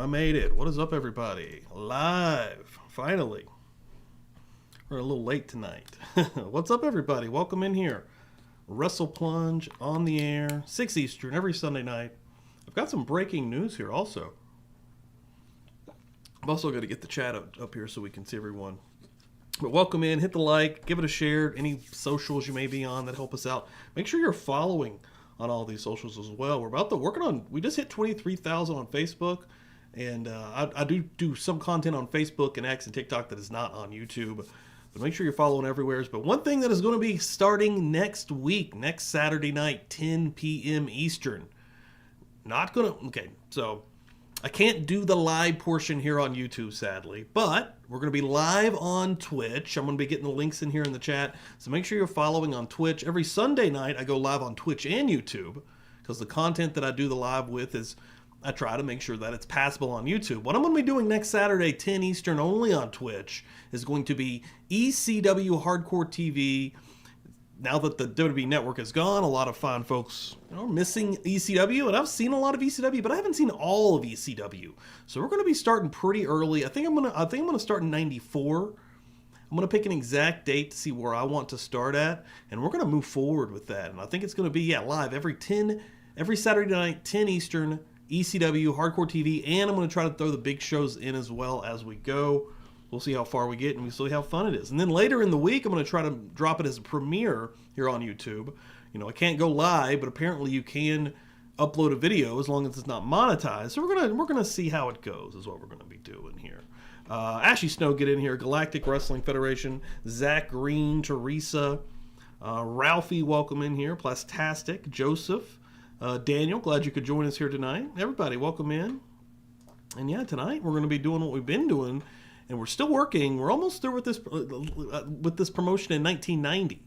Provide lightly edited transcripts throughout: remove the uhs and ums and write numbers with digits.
I made it. What is up, everybody? Live, finally. We're a little late tonight. What's up, everybody? Welcome in here. Wrestle Plunge on the air, 6 Eastern, every Sunday night. I've got some breaking news here also. I'm also going to get the chat up here so we can see everyone. But welcome in, hit the like, give it a share. Any socials you may be on that help us out. Make sure you're following on all these socials as well. We're about to working on, we just hit 23,000 on Facebook. And I do some content on Facebook and X and TikTok that is not on YouTube. But make sure you're following everywhere. But one thing that is going to be starting next week, next Saturday night, 10 p.m. Eastern. Not going to, okay, so I can't do the live portion here on YouTube, sadly. But we're going to be live on Twitch. I'm going to be getting the links in here in the chat. So make sure you're following on Twitch. Every Sunday night, I go live on Twitch and YouTube. Because the content that I do the live with is, I try to make sure that it's passable on YouTube. What I'm going to be doing next Saturday, 10 Eastern, only on Twitch, is going to be ECW Hardcore TV. Now that the WWE Network is gone, a lot of fine folks are missing ECW, and I've seen a lot of ECW, but I haven't seen all of ECW. So we're going to be starting pretty early. I think I'm going to start in '94. I'm going to pick an exact date to see where I want to start at, and we're going to move forward with that. And I think it's going to be live every Saturday night, 10 Eastern. ECW, Hardcore TV, and I'm going to try to throw the big shows in as well as we go. We'll see how far we get, and we'll see how fun it is. And then later in the week, I'm going to try to drop it as a premiere here on YouTube. You know, I can't go live, but apparently you can upload a video as long as it's not monetized. So we're gonna see how it goes, is what we're going to be doing here. Ashley Snow, get in here. Galactic Wrestling Federation. Zach Green, Teresa. Ralphie, welcome in here. Plastastic. Joseph. Daniel, glad you could join us here tonight. Everybody, welcome in. And yeah, tonight we're going to be doing what we've been doing, and we're still working. We're almost through with this promotion in 1990.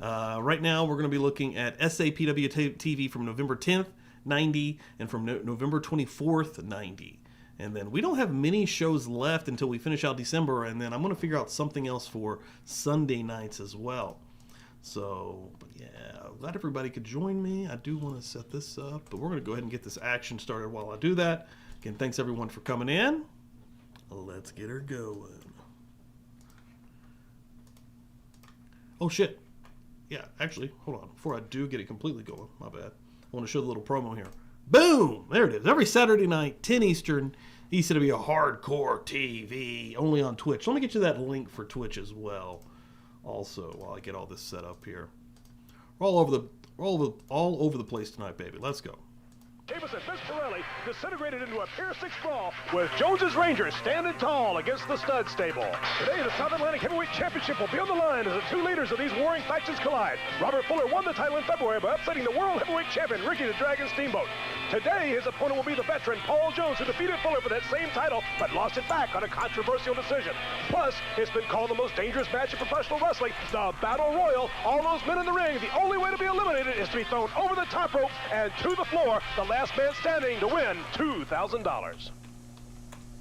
Right now, we're going to be looking at SAPW TV from November 10th, 90, and from November 24th, 90. And then we don't have many shows left until we finish out December, and then I'm going to figure out something else for Sunday nights as well. So, but yeah, glad everybody could join me. I do want to set this up, but we're going to go ahead and get this action started while I do that. Again, thanks everyone for coming in. Let's get her going. Oh, shit. Yeah, actually, hold on. Before I do get it completely going, my bad. I want to show the little promo here. Boom! There it is. Every Saturday night, 10 Eastern, ECW Hardcore TV, only on Twitch. Let me get you that link for Twitch as well. Also, while I get all this set up here, we're all over the place tonight, baby. Let's go. Davis and Fiscarelli disintegrated into a Pier 6 brawl with Jones's Rangers standing tall against the Stud Stable. Today, the South Atlantic Heavyweight Championship will be on the line as the two leaders of these warring factions collide. Robert Fuller won the title in February by upsetting the World Heavyweight Champion, Ricky the Dragon Steamboat. Today, his opponent will be the veteran Paul Jones, who defeated Fuller for that same title, but lost it back on a controversial decision. Plus, it's been called the most dangerous match in professional wrestling, the Battle Royal. All those men in the ring, the only way to be eliminated is to be thrown over the top rope and to the floor. The last man standing to win $2,000.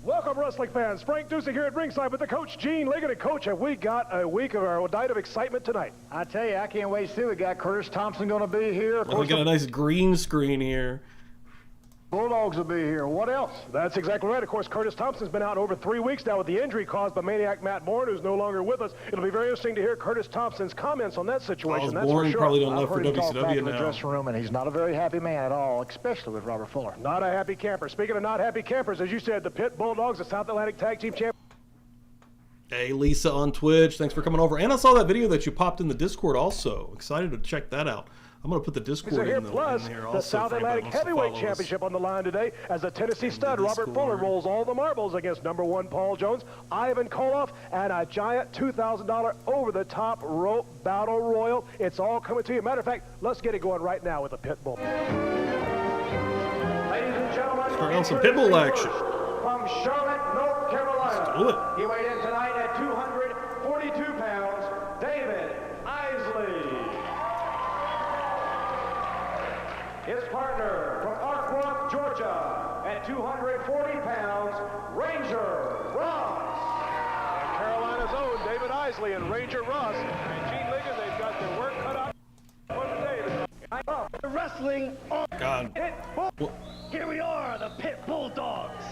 Welcome, wrestling fans. Frank Dusek here at ringside with the coach, Gene Ligon. And coach, have we got a week of our night of excitement tonight? I tell you, I can't wait to see. We got Curtis Thompson going to be here. Well, we got a nice green screen here. Bulldogs will be here. What else? That's exactly right. Of course, Curtis Thompson's been out over 3 weeks now with the injury caused by Maniac Matt Bourne, who's no longer with us. It'll be very interesting to hear Curtis Thompson's comments on that situation. That's Bourne for sure. probably don't love for I've heard him talk back WCW in the now. dressing room, and he's not a very happy man at all, especially with Robert Fuller. Not a happy camper. Speaking of not happy campers, as you said, the Pit Bulldogs, the South Atlantic Tag Team Champions. Hey, Lisa on Twitch, thanks for coming over. And I saw that video that you popped in the Discord also. Excited to check that out. I'm going to put the Discord in there also. The South Atlantic Heavyweight Championship on the line today as the Tennessee stud Robert Fuller rolls all the marbles against #1 Paul Jones, Ivan Koloff, and a giant $2,000 over-the-top rope battle royal. It's all coming to you. Matter of fact, let's get it going right now with the Pitbull. Ladies and gentlemen, start on some Pitbull action. From Charlotte, North Carolina. Let's do it. He weighed in tonight at 242 pounds, David Isley. His partner from Ark Rock, Georgia, at 240 pounds, Ranger Ross. Carolina's own David Isley and Ranger Ross. And Gene Ligon, they've got their work cut out for the day. Wrestling on God. Pit Bull. Here we are, the Pit Bulldogs.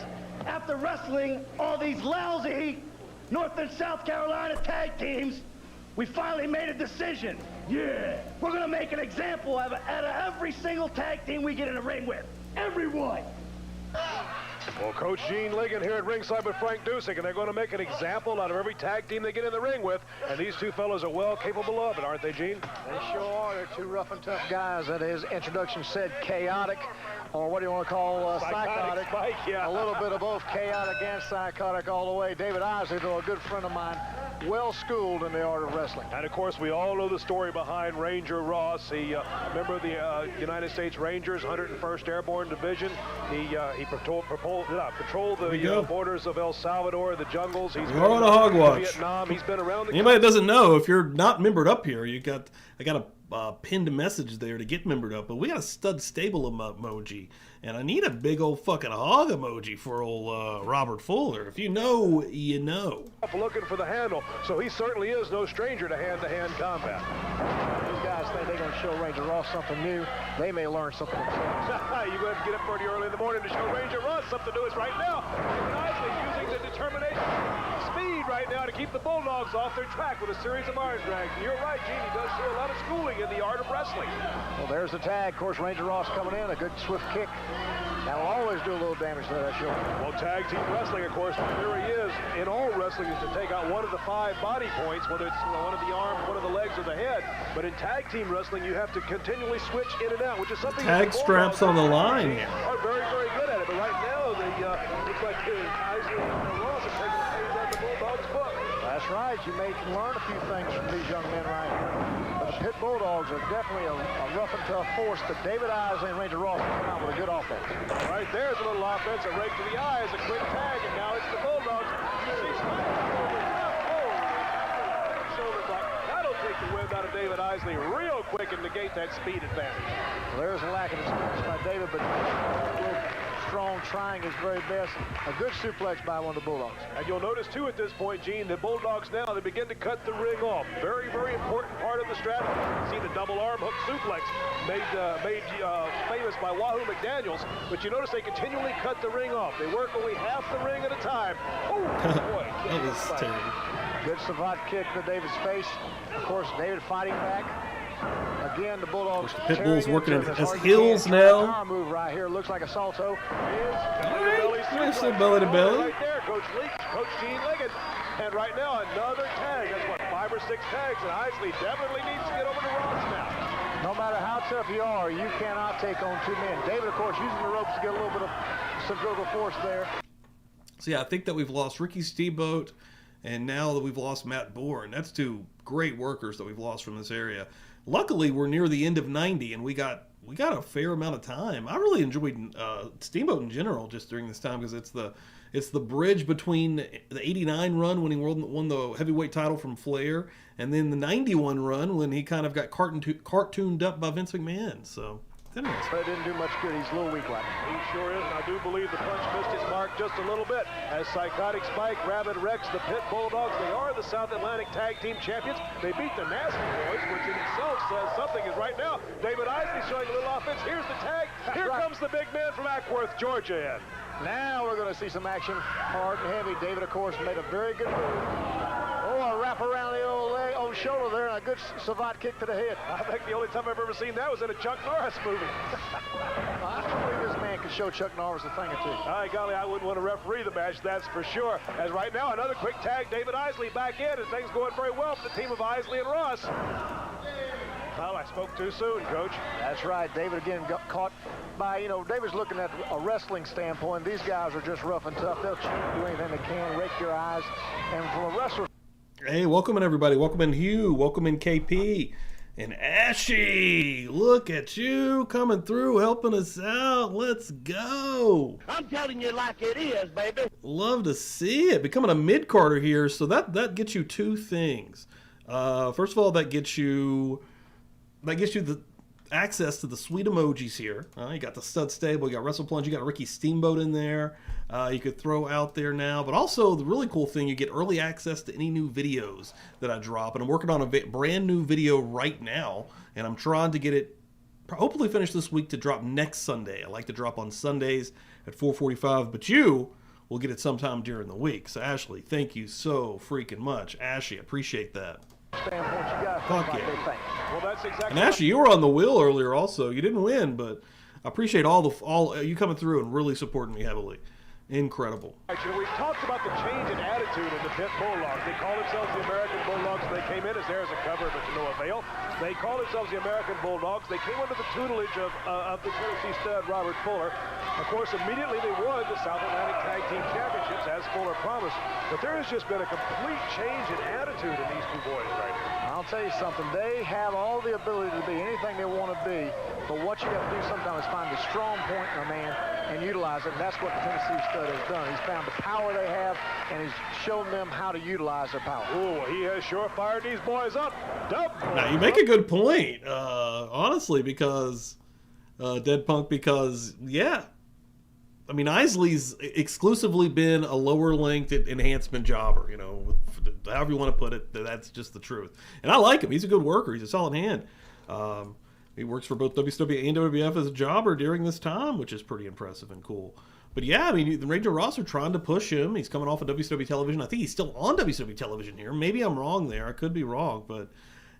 after wrestling all these lousy North and South Carolina tag teams, we finally made a decision. Yeah, we're gonna make an example out of every single tag team we get in the ring with. Everyone. Well, Coach Gene Ligon here at ringside with Frank Dusek, and they're going to make an example out of every tag team they get in the ring with, and these two fellows are well capable of it, aren't they, Gene? They sure are. They're two rough and tough guys. And his introduction said chaotic, or what do you want to call psychotic? Mike, yeah. A little bit of both chaotic and psychotic all the way. David Isley, though, a good friend of mine, well schooled in the art of wrestling. And of course, we all know the story behind Ranger Ross. He member of the United States Rangers, 101st Airborne Division. He patrolled the borders of El Salvador, the jungles. He's been on a hog watch. Vietnam. He's been around the Anybody that doesn't know, if you're not membered up here, I got a pinned message there to get membered up, but we got a stud stable emoji, and I need a big old fucking hog emoji for old Robert Fuller. If you know, you know. Looking for the handle, so he certainly is no stranger to hand-to-hand combat. These guys think they're going to show Ranger Ross something new. They may learn something themselves. You're going to have to get up pretty early in the morning to show Ranger Ross something new. It's right now. Nicely using the determination, speed right now to keep the Bulldogs off their track with a series of iron drags. And you're right, Gene, he does show a lot of schooling in the art of wrestling. Well, there's the tag. Of course, Ranger Ross coming in, a good swift kick. That'll always do a little damage to that shoulder. Well, tag team wrestling, of course, the theory is, in all wrestling, is to take out one of the 5 body points, whether it's one of the arms, one of the legs, or the head. But in tag team wrestling, you have to continually switch in and out, which is something Tag straps on the line here. Are very, very good at it. But right now, looks like Isley and Ross are taking the page out of the Bulldogs' book. That's right. You may learn a few things from these young men right here. But the Pit Bulldogs are definitely a rough and tough force, but David Isley and Ranger Ross come out with a good offense. Right there's a little offense, a rake to the eyes, a quick tag, and now it's the Bulldogs. Shoulder block. That'll take the wind out of David Isley real quick and negate that speed advantage. Well, there's a lack of experience by David, but strong, trying his very best. A good suplex by one of the Bulldogs. And you'll notice, too, at this point, Gene, the Bulldogs now, they begin to cut the ring off. Very, very important part of the strategy. See the double arm hook suplex made famous by Wahoo McDaniels. But you notice they continually cut the ring off. They work only half the ring at a time. Oh, boy. That was terrible. Good savant kick to David's face. Of course, David fighting back. Again, the Bulldogs. The Pit Bulls working as heels now. Power move right here. Looks like a salto. Nice little belly to belly. Right there, Coach Gene Ligon. And right now, another tag. That's what, 5 or 6 tags. And Isley definitely needs to get over to Ross now. No matter how tough you are, you cannot take on 2 men. David, of course, using the ropes to get a little bit of centrifugal force there. So yeah, I think that we've lost Ricky Steamboat, and now that we've lost Matt Bourne. That's 2 great workers that we've lost from this area. Luckily, we're near the end of 90, and we got a fair amount of time. I really enjoyed Steamboat in general just during this time, because it's the bridge between the 89 run when he won the heavyweight title from Flair, and then the 91 run when he kind of got cartooned up by Vince McMahon. So it's interesting. But it didn't do much good. He's a little weak right now. He sure is, and I do believe the punch missed his mark just a little bit. As Psychotic Spike, Rabbit Rex, the Pit Bulldogs, they are the South Atlantic Tag Team Champions. They beat the Nasty Boys, which in itself says something. Is right now, David Isley showing a little offense. Here's the tag. Here comes the big man from Ackworth, Georgia in. Now we're going to see some action, hard and heavy. David, of course, made a very good move. Oh, a wrap around the old shoulder there, and a good savant kick to the head. I think the only time I've ever seen that was in a Chuck Norris movie. I believe this man can show Chuck Norris a thing or two. By golly, I wouldn't want to referee the match, that's for sure. As right now, another quick tag, David Isley back in, and things going very well for the team of Isley and Ross. Well, I spoke too soon, Coach. That's right. David again got caught by, David's looking at a wrestling standpoint. These guys are just rough and tough. They'll do anything they can, rake your eyes. And from a wrestler. Hey, welcome in, everybody. Welcome in, Hugh. Welcome in, KP. And Ashy, look at you coming through, helping us out. Let's go. I'm telling you like it is, baby. Love to see it. Becoming a mid-carder here, so that gets you 2 things. First of all, that gets you the access to the sweet emojis here. You got the stud stable, you got Wrestle Plunge, you got Ricky Steamboat in there. You could throw out there now. But also, the really cool thing, you get early access to any new videos that I drop. And I'm working on a brand new video right now. And I'm trying to get it, hopefully finish this week, to drop next Sunday. I like to drop on Sundays at 4:45. But you we'll get it sometime during the week. So, Ashley, thank you so freaking much. Ashley, appreciate that. Standpoint, you got Fuck like yeah. they think. Well, that's exactly. And Ashley, you were on the wheel earlier also. You didn't win, but I appreciate all you coming through and really supporting me heavily. Incredible. Actually, we've talked about the change in attitude in the Pit Bulldogs. They call themselves the American Bulldogs. They came in as there as a cover, but to no avail. They call themselves the American Bulldogs. They came under the tutelage of the Tennessee stud, Robert Fuller. Of course, immediately they won the South Atlantic Tag Team Championships, as Fuller promised. But there has just been a complete change in attitude in these two boys right now. I'll tell you something. They have all the ability to be anything they want to be, but what you got to do sometimes is find the strong point in a man and utilize it. And that's what the Tennessee stud has done. He's found the power they have, and he's shown them how to utilize their power. Ooh, he has sure fired these boys up. Now, you make a good point, honestly, because Dead Punk, because, yeah. I mean, Isley's exclusively been a lower-length enhancement jobber, you know, however you want to put it. That's just the truth. And I like him. He's a good worker. He's a solid hand. He works for both WCW and WWF as a jobber during this time, which is pretty impressive and cool. But yeah, I mean, the Ranger Ross are trying to push him. He's coming off of WCW television. I think he's still on WCW television here. Maybe I'm wrong there. I could be wrong, but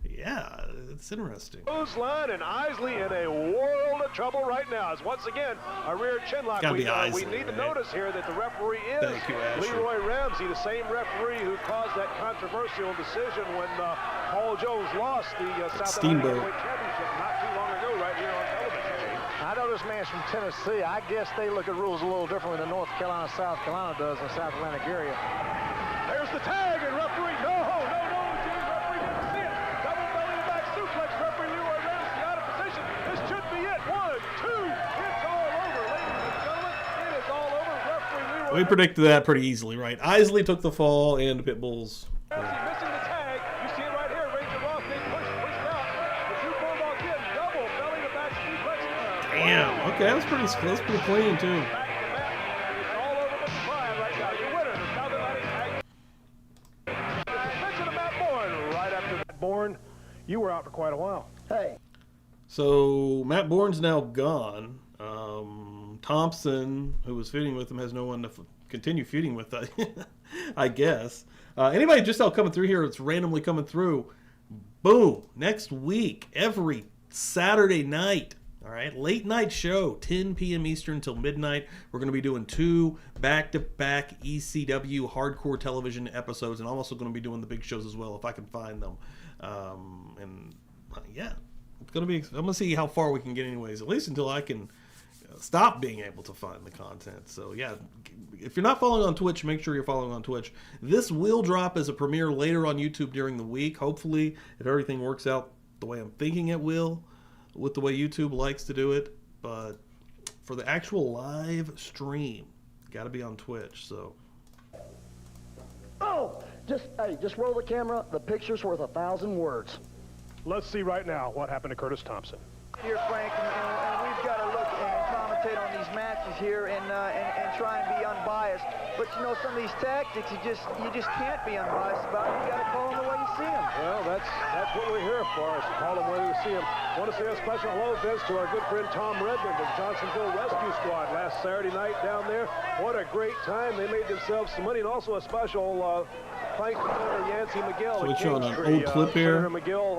yeah, it's interesting. Line and Isley in a world of trouble right now. As once again, a rear chin lock. Gotta be Isley, we need to right? notice here that the referee is Thank you, Ashley. Leroy Ramsey, the same referee who caused that controversial decision when Paul Jones lost the South Steamboat. Atlantic Championship not too long ago right here on television. I know this man's from Tennessee. I guess they look at rules a little differently than North Carolina, South Carolina does in the South Atlantic area. There's the tag, and referee, no, James, referee didn't see it. Double belly to back suplex, referee Leroy Ramsey out of position. This should be it. 1, 2, it's all over, ladies and gentlemen. It is all over. Referee Leroy We predicted that pretty easily, right? Isley took the fall, and the Pitbulls. Ramsey missing the tag. You see it right here. Ranger Ross being pushed out. The two Bulldogs in, double belly to back suplex. Damn. Okay, that's pretty clean, too. It's all over the fire right now. Your winner, the South Atlantic Tag. Suspension of Matt Bourne. Right after that, Bourne, you were out for quite a while. Hey. So Matt Bourne's now gone. Thompson, who was feuding with him, has no one to continue feuding with, I guess. Anybody just now coming through here, it's randomly coming through. Boom. Next week, every Saturday night. All right, late night show, 10 p.m. Eastern till midnight. We're going to be doing 2 back-to-back ECW hardcore television episodes, and I'm also going to be doing the big shows as well if I can find them. Yeah, it's going to be. I'm going to see how far we can get, anyways. At least until I can stop being able to find the content. So yeah, if you're not following on Twitch, make sure you're following on Twitch. This will drop as a premiere later on YouTube during the week. Hopefully, if everything works out the way I'm thinking it will, with the way YouTube likes to do it. But for the actual live stream, got to be on Twitch. So Oh, just roll the camera. The picture's worth 1,000 words. Let's see right now what happened to Curtis Thompson. Here, Frank, and we've got to look and commentate on these matches here and try and be unbiased. But you know, some of these tactics, you just can't be unbiased about them. You got to call them the way you see them. Well, that's what we're here for, is to call them where we see them. Want to say a special hello, Vince, to our good friend Tom Redmond of Johnsonville Rescue Squad last Saturday night down there. What a great time. They made themselves some money, and also a special thanks to Senator Yancey McGill. So we're showing an old clip here. Senator McGill,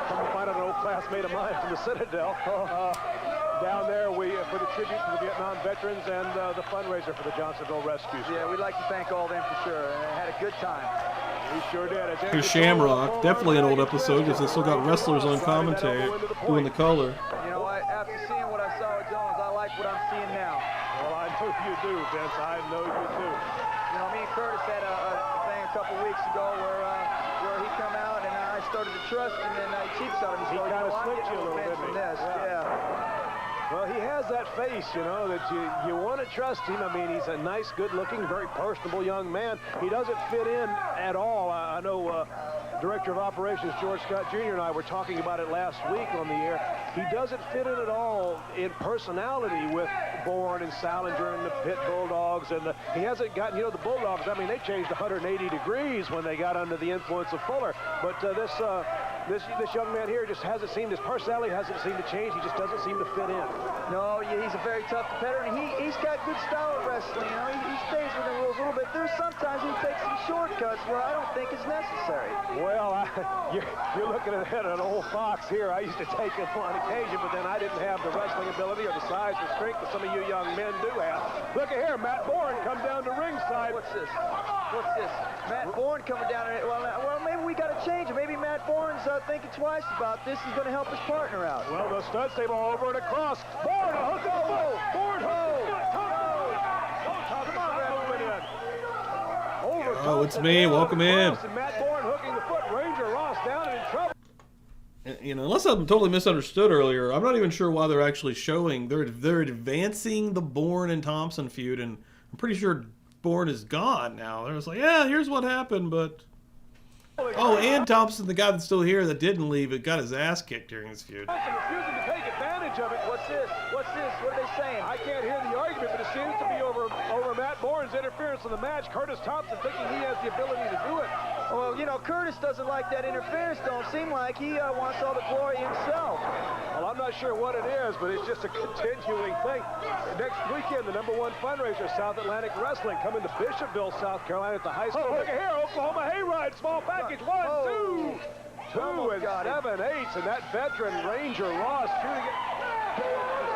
come to find out, an old classmate of mine from the Citadel. Down there, for the tribute to the Vietnam veterans and the fundraiser for the Johnsonville Rescue Squad. Yeah, we'd like to thank all of them for sure. Had a good time. We sure did. here's Shamrock. Definitely an old episode because they still got wrestlers on commentary doing the color. You know, after seeing what I saw at Jones, I like what I'm seeing now. Well, I know you do, Vince. I know you do. You know, me and Curtis had a thing a couple weeks ago where he come out and I started to trust him, and cheap shot him. He kind of slipped you a little bit. Yeah. Well, he has that face, you know, that you want to trust him. I mean, he's a nice, good-looking, very personable young man. He doesn't fit in at all. I know Director of Operations George Scott Jr. and I were talking about it last week on the air. He doesn't fit in at all in personality with Bourne and Salinger and the Pit Bulldogs, and he hasn't gotten, the Bulldogs, I mean, they changed 180 degrees when they got under the influence of Fuller, but this young man here just hasn't seemed, his personality hasn't seemed to change. He just doesn't seem to fit in. No, he's a very tough competitor, and he's got good style of wrestling. He stays within the rules a little bit. There's sometimes he takes some shortcuts where I don't think is necessary. Well, you're looking at an old fox here. I used to take him on occasion, but then I didn't have the wrestling ability or the size or strength that some of you young men do have. Look at here, Matt Bourne come down to ringside. What's this? Matt Bourne coming down. Well, maybe we got to change it. Maybe Matt Bourne's thinking twice about this. He's going to help his partner out. Well, the stud stable over and across. Bourne, a hook of the foot. Bourne, Oh, it's me. Welcome in. Matt Bourne hooking the foot. Ranger Ross down and in trouble. Unless I'm totally misunderstood earlier, I'm not even sure why they're actually showing. They're advancing the Bourne and Thompson feud, and I'm pretty sure Bourne is gone now. They're just like, yeah, here's what happened, but... Oh, and Thompson, the guy that's still here that didn't leave, it got his ass kicked during this feud. Refusing to take advantage of it. What's this? What are they saying? I can't hear the argument, but it seems to be over Matt Bourne's interference in the match. Curtis Thompson thinking he has the ability to do it. Well, Curtis doesn't like that interference. Don't seem like he wants all the glory himself. Well, I'm not sure what it is, but it's just a continuing thing. Next weekend, the #1 fundraiser, South Atlantic Wrestling, coming to Bishopville, South Carolina at the high school. Look at here, Oklahoma Hayride, small package, 1, 2, 2 and 7 8s, and that veteran Ranger Ross shooting it.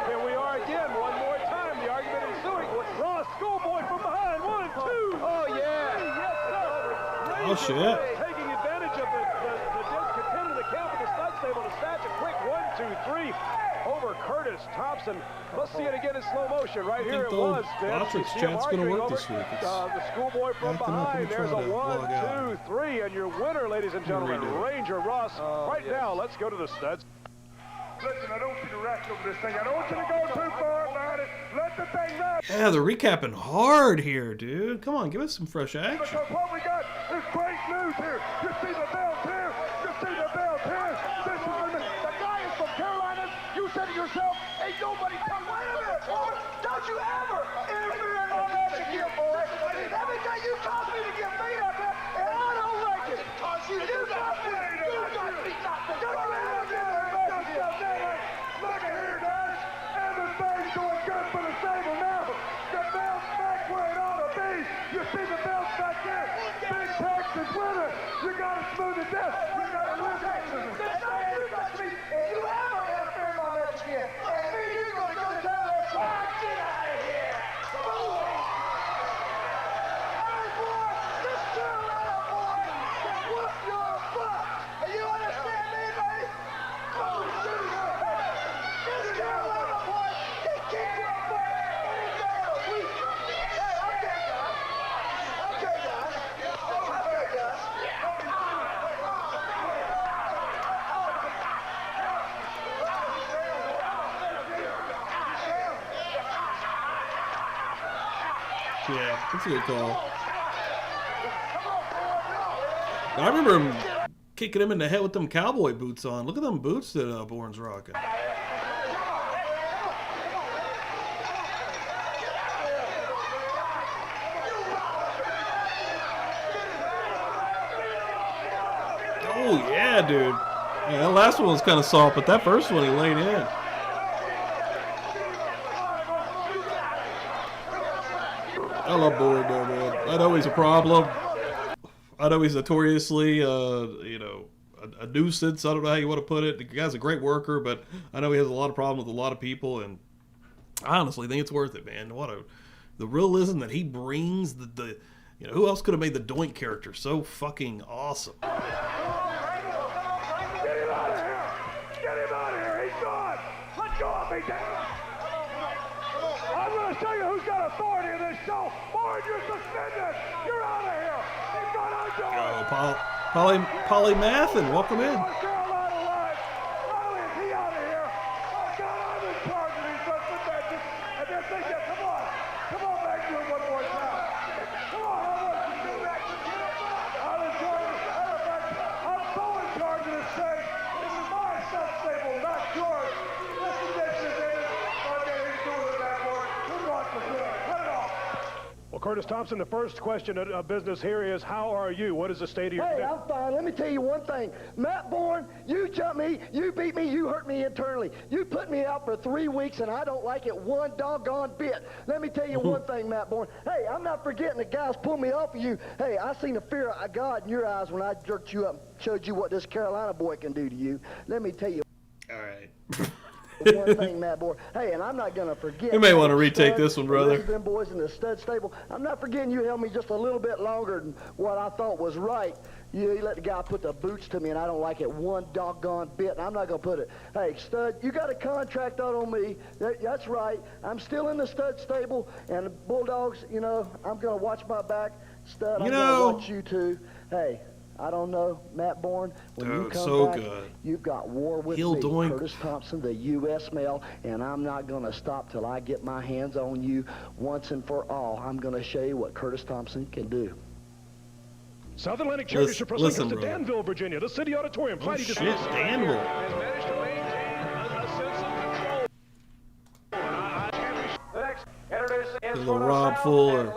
Here we are again, one more time, the argument ensuing. Ross, schoolboy from behind, 1, 2. Oh, yeah. Yes, sir. Oh, shit. Taking advantage of the discontent of the count with the stud stable to snatch a quick 1, 2, 3 over Curtis Thompson. Let's see it again in slow motion. Right here it was, Vince. Patrick's chat's going to work this week. The schoolboy from behind. There's a 1, 2, 3, and your winner, ladies and gentlemen, Ranger Ross. Now, let's go to the studs. Listen, I don't want you to rush over this thing. I don't want you to go too far about it. Let the thing run. Yeah, they're recapping hard here, dude. Come on, give us some fresh action. Because what we got is great news here. You see the belt here. You see the belt here. This is the guy is from Carolina. You said to yourself, ain't nobody coming. Wait a minute, boy. Don't you ever interfere in my match again, boy. Every time you told me to get beat up there, and I don't like it. You got me. You got me. Don't you ever get in my match again. Look at here, guys. And the thing's going good for the stable now. The belt's back where it ought to be. You see the belt's back there. Big Texas winner. You got to smooth it down. You got to win Texas. That's not you got me. If you ever interfere in my match again, and me, you're going to go down there. Get out of here. Hey, boy. This Carolina boy can whoop your butt. And you understand me, baby? Go shoot her. This Carolina boy can kick your butt any day of the week. Hey, okay, guys. Okay, guys. Okay, guys. Yeah, that's a good call. I remember him kicking him in the head with them cowboy boots on. Look at them boots that Bourne's rocking. Oh, yeah, dude. Yeah, that last one was kind of soft, but that first one he laid in. I love Bourne, though, man. I know he's a problem. I know he's notoriously, a nuisance. I don't know how you want to put it. The guy's a great worker, but I know he has a lot of problems with a lot of people, and I honestly think it's worth it, man. The realism that he brings, who else could have made the Doink character so fucking awesome? Get him out of here! Get him out of here! He's gone! Let go of me, damn! I'm going to show you who's got authority in this show. Bourne, you're suspended! You're out of here! He's gone out of Polymathin, welcome in. North Carolina live! Polly, is he out of here? Oh, God, I'm in charge of these suspensions. And they're thinking, come on back to it one more time. Come on, how much you do that? I'm in charge of this. Matter of fact, I'm so in charge of this thing. This is my sub stable, not yours. Listen to this, David. Okay, he's doing it, that boy. Curtis Thompson, the first question of business here is, how are you? What is the state of your Hey, I'm fine. Let me tell you one thing. Matt Bourne, you jumped me, you beat me, you hurt me internally. You put me out for 3 weeks, and I don't like it one doggone bit. Let me tell you one thing, Matt Bourne. Hey, I'm not forgetting the guys pulled me off of you. Hey, I seen the fear of God in your eyes when I jerked you up and showed you what this Carolina boy can do to you. Let me tell you. All right. One thing, Matt Bourne. Hey, and I'm not going to forget. You may want to retake this one, brother. Them boys in the stud stable. I'm not forgetting you held me just a little bit longer than what I thought was right. You let the guy put the boots to me, and I don't like it one doggone bit, and I'm not going to put it. Hey, stud, you got a contract out on me. That's right. I'm still in the stud stable, and the Bulldogs, you know, I'm going to watch my back. Stud, I'm going to watch you too. Hey, I don't know, Matt Bourne. When you come back, you've got war with me, Curtis Thompson, the U.S. male, and I'm not going to stop till I get my hands on you once and for all. I'm going to show you what Curtis Thompson can do. South Atlantic Championship Wrestling comes to Danville, Virginia, the City Auditorium. Oh, shit, Danville. Has managed to maintain a sense of control. The Rob Fuller.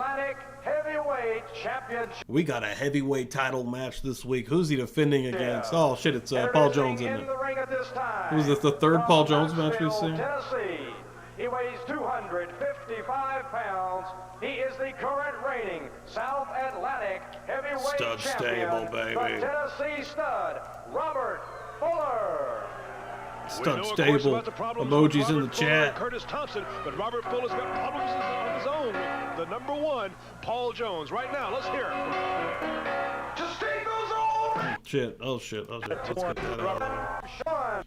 Heavyweight Championship. We got a heavyweight title match this week. Who's he defending against? Oh, shit, it's Paul Jones, isn't it? Who's this, the third Paul Jones match we've seen? Tennessee. He weighs 255 pounds. He is the current reigning South Atlantic Heavyweight Stud Champion. stable, baby. The Tennessee Stud, Robert Fuller. Stud stable. Emojis in the chat. Curtis Thompson, but Robert Fuller's got problems of his own. The number one, Paul Jones. Right now, let's hear it. Just take those over. Shit. Oh, shit. Oh, shit. Let's get that out of there.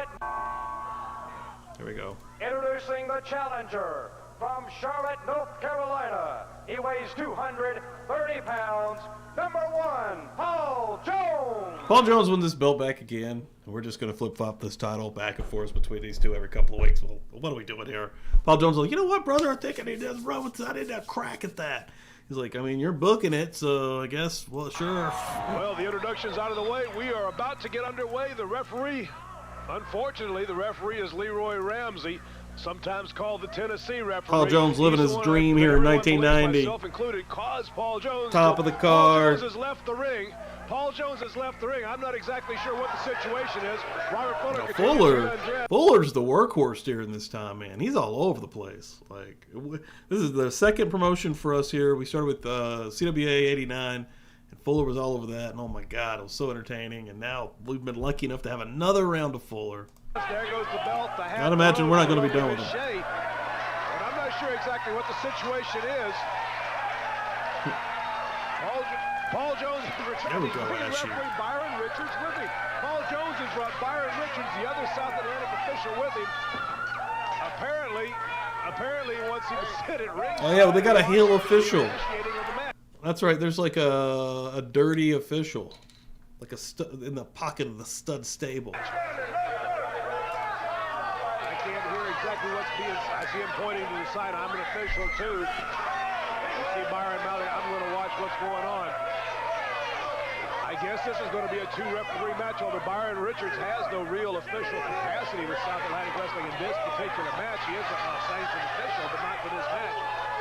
Here we go. Introducing the challenger from Charlotte, North Carolina. He weighs 230 pounds. Number one, Paul Jones. Paul Jones won this belt back again. And we're just going to flip-flop this title back and forth between these two every couple of weeks. Well, what are we doing here? Paul Jones is like, you know what, brother? I think I need to run with that. I need to crack at that. He's like, I mean, you're booking it, so I guess, well, sure. Well, the introduction's out of the way. We are about to get underway. The referee, unfortunately, the referee is Leroy Ramsey, sometimes called the Tennessee referee. Paul Jones living his dream here in 1990. Myself included, caused Paul Jones. Top of the card. Paul Jones has left the ring. Paul Jones has left the ring. I'm not exactly sure what the situation is. Robert Fuller. Fuller's the workhorse during this time, man. He's all over the place. Like, this is the second promotion for us here. We started with CWA 89, and Fuller was all over that. And oh my God, it was so entertaining. And now we've been lucky enough to have another round of Fuller. There goes the belt. I'd imagine we're not going to be done with him. And I'm not sure exactly what the situation is. Paul Jones is returning. Referee Byron Richards with him. Paul Jones has brought Byron Richards, the other South Atlantic official, with him. Apparently he wants him to sit at ringside. Oh yeah, well, they got a heel official. That's right. There's like a dirty official, like a stud in the pocket of the stud stable. I can't hear exactly what's being. I see him pointing to the side. I'm an official too. You see Byron Malley. I'm going to watch what's going on. I guess this is going to be a two-referee match, although Byron Richards has no real official capacity with South Atlantic Wrestling in this particular match. He is a sanctioned official, but not for this match.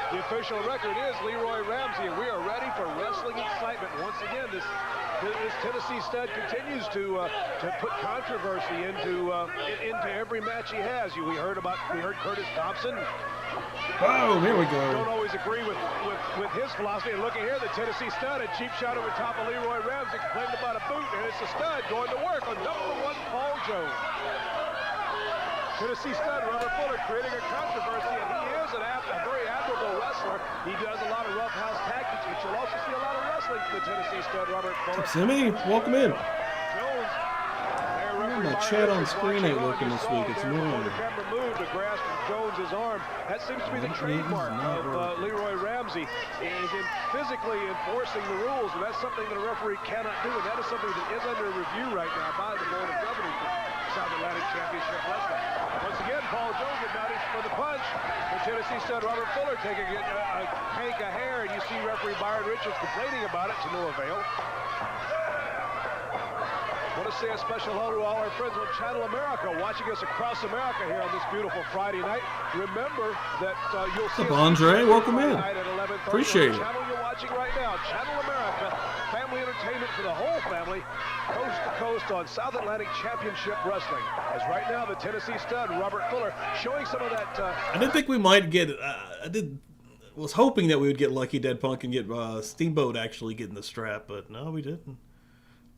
The official record is Leroy Ramsey, and we are ready for wrestling excitement. Once again, this Tennessee stud continues to put controversy into every match he has. We heard Curtis Thompson. Oh, here we go. Don't always agree with his philosophy. And looking here, the Tennessee stud, a cheap shot over top of Leroy Ramsey, complained about a boot, and it's the stud going to work on number one Paul Jones. Tennessee stud Robert Fuller creating a controversy, and he is a very admirable wrestler. He does a lot of roughhouse tactics, but you'll also see a lot of wrestling from the Tennessee stud Robert Fuller. Timmy, welcome in. Jones. My chat on screen ain't working this week. It's annoying. The camera moved to grasp Jones's arm. That seems to be the trademark of Leroy Ramsey. Is in physically enforcing the rules, and that's something that a referee cannot do, and that is something that is under review right now by the Board of Governors of South Atlantic Championship Wrestling. Once again, Paul Jones advantage for the punch. The Tennessee stud Robert Fuller taking a hank of hair, and you see referee Byron Richards complaining about it to no avail. I want to say a special hello to all our friends on Channel America watching us across America here on this beautiful Friday night. Remember that you'll see What's up, Andre? Welcome in. Appreciate it. Channel watching right now. Channel America, family entertainment for the whole family, coast to coast on South Atlantic Championship Wrestling. As right now, the Tennessee stud, Robert Fuller, showing some of that... I didn't think we might get... was hoping that we would get Lucky Dead Punk and get Steamboat actually getting the strap, but no, we didn't.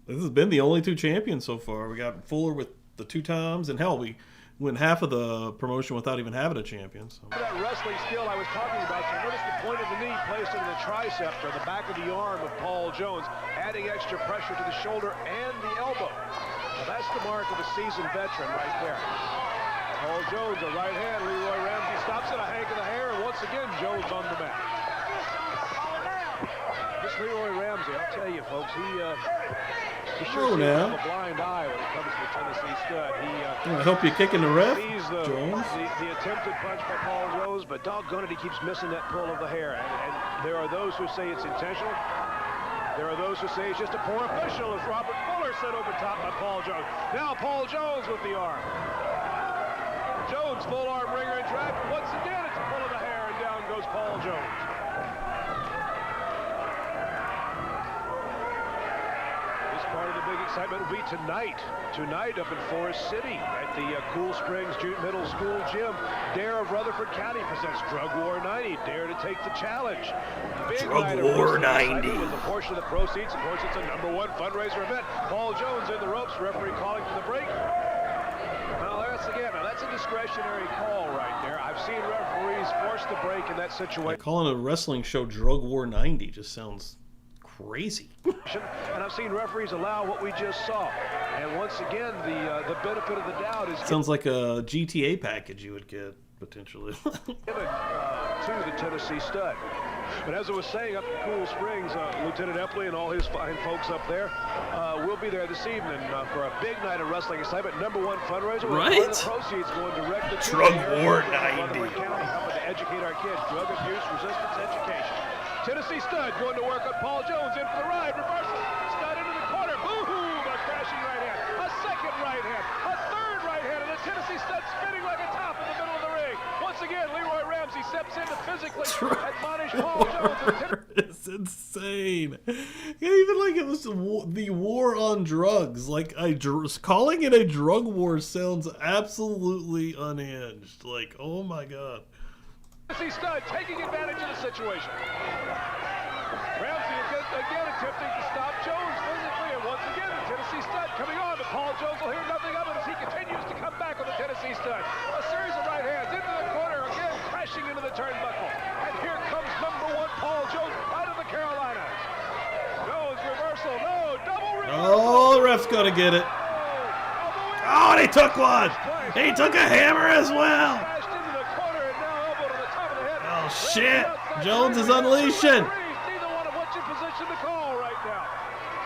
This has been the only 2 champions so far. We got Fuller with the 2 times, and hell, we win half of the promotion without even having a champion. So. That wrestling skill I was talking about, so notice the point of the knee placed into the tricep or the back of the arm of Paul Jones, adding extra pressure to the shoulder and the elbow. Now that's the mark of a seasoned veteran right there. Paul Jones, a right hand. Leroy Ramsey stops at a hank of the hair, and once again, Jones on the mat. This Leroy Ramsey, I'll tell you, folks, he sure seems to have a blind eye when it comes to the Tennessee stud. I hope you're kicking the ref, sees Jones. The attempted punch by Paul Jones, but doggone it, he keeps missing that pull of the hair. And there are those who say it's intentional. There are those who say it's just a poor official, as Robert Fuller said over top by Paul Jones. Now Paul Jones with the arm. Jones, full arm ringer and drag. Once again, it's a pull of the hair, and down goes Paul Jones. This part of the big excitement will be tonight. Tonight up in Forest City at the Cool Springs Middle School Gym. Dare of Rutherford County presents Drug War 90. Dare to take the challenge. Big Drug War 90. With a portion of the proceeds. Of course, it's a #1 fundraiser event. Paul Jones in the ropes. Referee calling for the break. Now that's a discretionary call right there. I've seen referees force the break in that situation. Calling a wrestling show Drug War 90 just sounds crazy. And I've seen referees allow what we just saw. And once again, the benefit of the doubt is Sounds like a GTA package you would get, potentially. given to the Tennessee stud. But as I was saying, up in Cool Springs, Lieutenant Epley and all his fine folks up there will be there this evening for a big night of wrestling excitement. #1 fundraiser. Right? The proceeds going directly to Drug the War Rutherford 90. County, helping to educate our kids. Drug abuse, resistance, education. Tennessee stud going to work on Paul Jones in for the ride. Reversal. Stud into the corner. Boom! A crashing right hand. A second right hand. A third right hand. And the Tennessee stud spinning like a top in the middle of the ring. Once again, Leroy Ramsey steps in to physically admonish Paul Jones. It's insane. Even like it was the war on drugs. Like calling it a drug war sounds absolutely unhinged. Like, oh my god. Tennessee stud taking advantage of the situation. Ramsey again attempting to stop Jones physically, and once again the Tennessee stud coming on, but Paul Jones will hear nothing of it as he continues to come back with the Tennessee stud. A series of right hands into the corner, again crashing into the turnbuckle. And here comes #1 Paul Jones out of the Carolinas. Jones reversal, no, double reversal. Oh, the ref's gonna get it. Oh, and he took one. He took a hammer as well. Oh shit! Jones is unleashing. Neither one of which in position to call right now.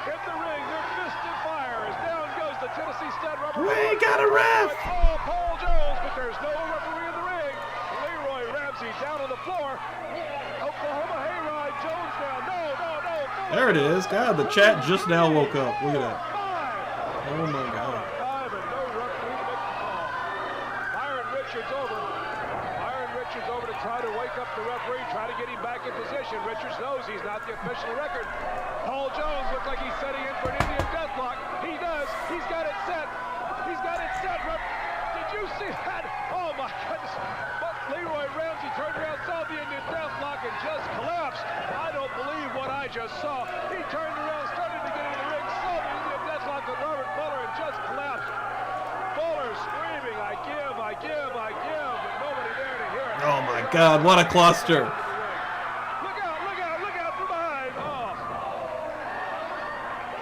In the ring, their fist of fire as down goes the Tennessee stud. We got a ref. Oh, Paul Jones, but there's no referee in the ring. Leroy Ramsey down on the floor. Oklahoma hayride. Jones down. No. There it is. God, the chat just now woke up. Look at that. Oh my god. Time and no referee to make the call. Byron Richards over to try to wake up the referee, try to get him back in position. Richards knows he's not the official record. Paul Jones looks like he's setting in for an Indian deathlock. He does. He's got it set. Did you see that? Oh my goodness. But Leroy Ramsey turned around, saw the Indian deathlock, and just collapsed. I don't believe what I just saw. He turned around, started to get in the ring, saw the Indian deathlock with Robert Fuller, and just collapsed. Fuller screaming, I give, but nobody there to hear it. Oh my god, what a cluster. Look out from behind. Oh.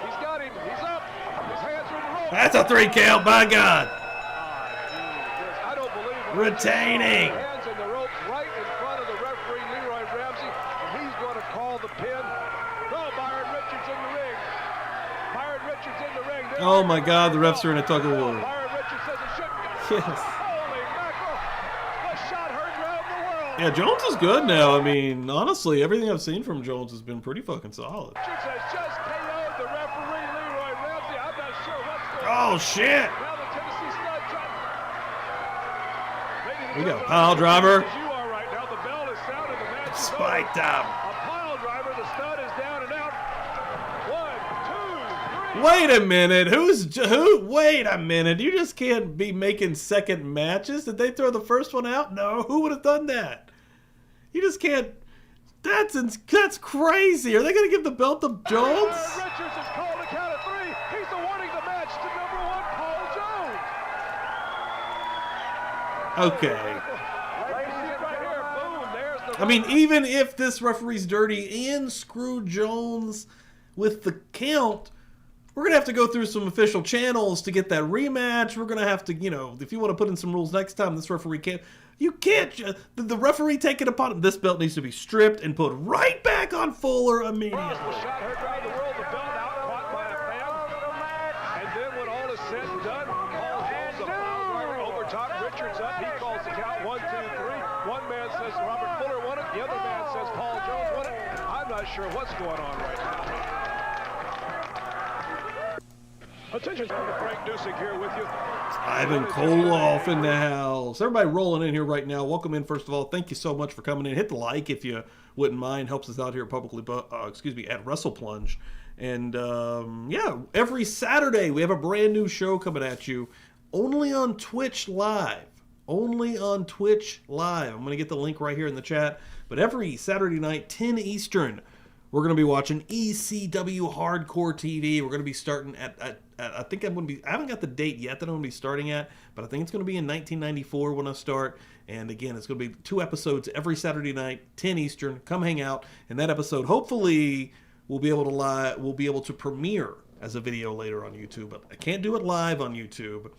He's got him, he's up. His hands are in the rope. That's a 3 count, by god. I don't believe it. Retaining. Hands in the rope right in front of the referee, Leroy Ramsey, and he's going to call the pin. No, Byron Richards in the ring. Oh my god, the refs are in a tug of war. Byron Richards says it shouldn't. Yes. Holy mackerel. A shot heard around the world. Yeah, Jones is good now. I mean, honestly, everything I've seen from Jones has been pretty fucking solid. Richards has just KO'd the referee, Leroy Ramsey. I'm not sure what's going Oh on. shit. Now the Tennessee stud We got a pile driver. As you are right now, the bell is sounding. The match is Spiked over. up. A pile driver, the stud Wait a minute. Who? Wait a minute. You just can't be making second matches. Did they throw the first one out? No. Who would have done that? You just can't. That's crazy. Are they going to give the belt to Jones? Richards has called a count of 3. He's awarding the match to number 1, Paul Jones. Okay. Right here, boom, there's the I mean, even if this referee's dirty and screw Jones with the count, we're going to have to go through some official channels to get that rematch. We're going to have to, if you want to put in some rules next time, this referee can't. You can't. The referee take it upon him. This belt needs to be stripped and put right back on Fuller immediately. shot heard around the world, the belt out, caught by a fan. And then when all is said and done, Paul Jones, the power overtop Richards up. He calls the count 1, 2, 3. One man says Robert Fuller won it. The other man says Paul Jones won it. I'm not sure what's going on right now. Attention, Frank Dusek here with you. Ivan Koloff in the house. Everybody rolling in here right now. Welcome in, first of all. Thank you so much for coming in. Hit the like if you wouldn't mind. Helps us out here at Wrestle Plunge. And yeah, every Saturday we have a brand new show coming at you. Only on Twitch Live. Only on Twitch Live. I'm going to get the link right here in the chat. But every Saturday night, 10 Eastern, we're going to be watching ECW Hardcore TV. We're going to be starting at I think I haven't got the date yet that I'm going to be starting at, but I think it's going to be in 1994 when I start. And again, it's going to be 2 episodes every Saturday night, 10 Eastern. Come hang out. And that episode, hopefully, we'll be able to premiere as a video later on YouTube. But I can't do it live on YouTube.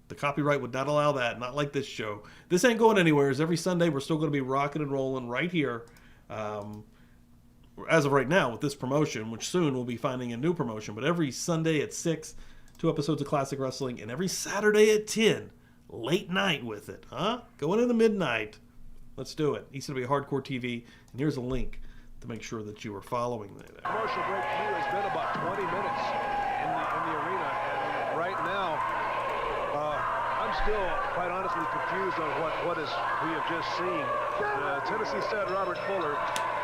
The copyright would not allow that, not like this show. This ain't going anywhere. Every Sunday, we're still going to be rocking and rolling right here. As of right now, with this promotion, which soon we'll be finding a new promotion. But every Sunday at 6, 2 episodes of classic wrestling, and every Saturday at 10, late night with it, huh? Going into midnight. Let's do it. ECW Hardcore TV, and here's a link to make sure that you are following that. Commercial break here has been about 20 minutes in the arena, and right now, I'm still quite honestly confused on what we have just seen. Tennessee Stud Robert Fuller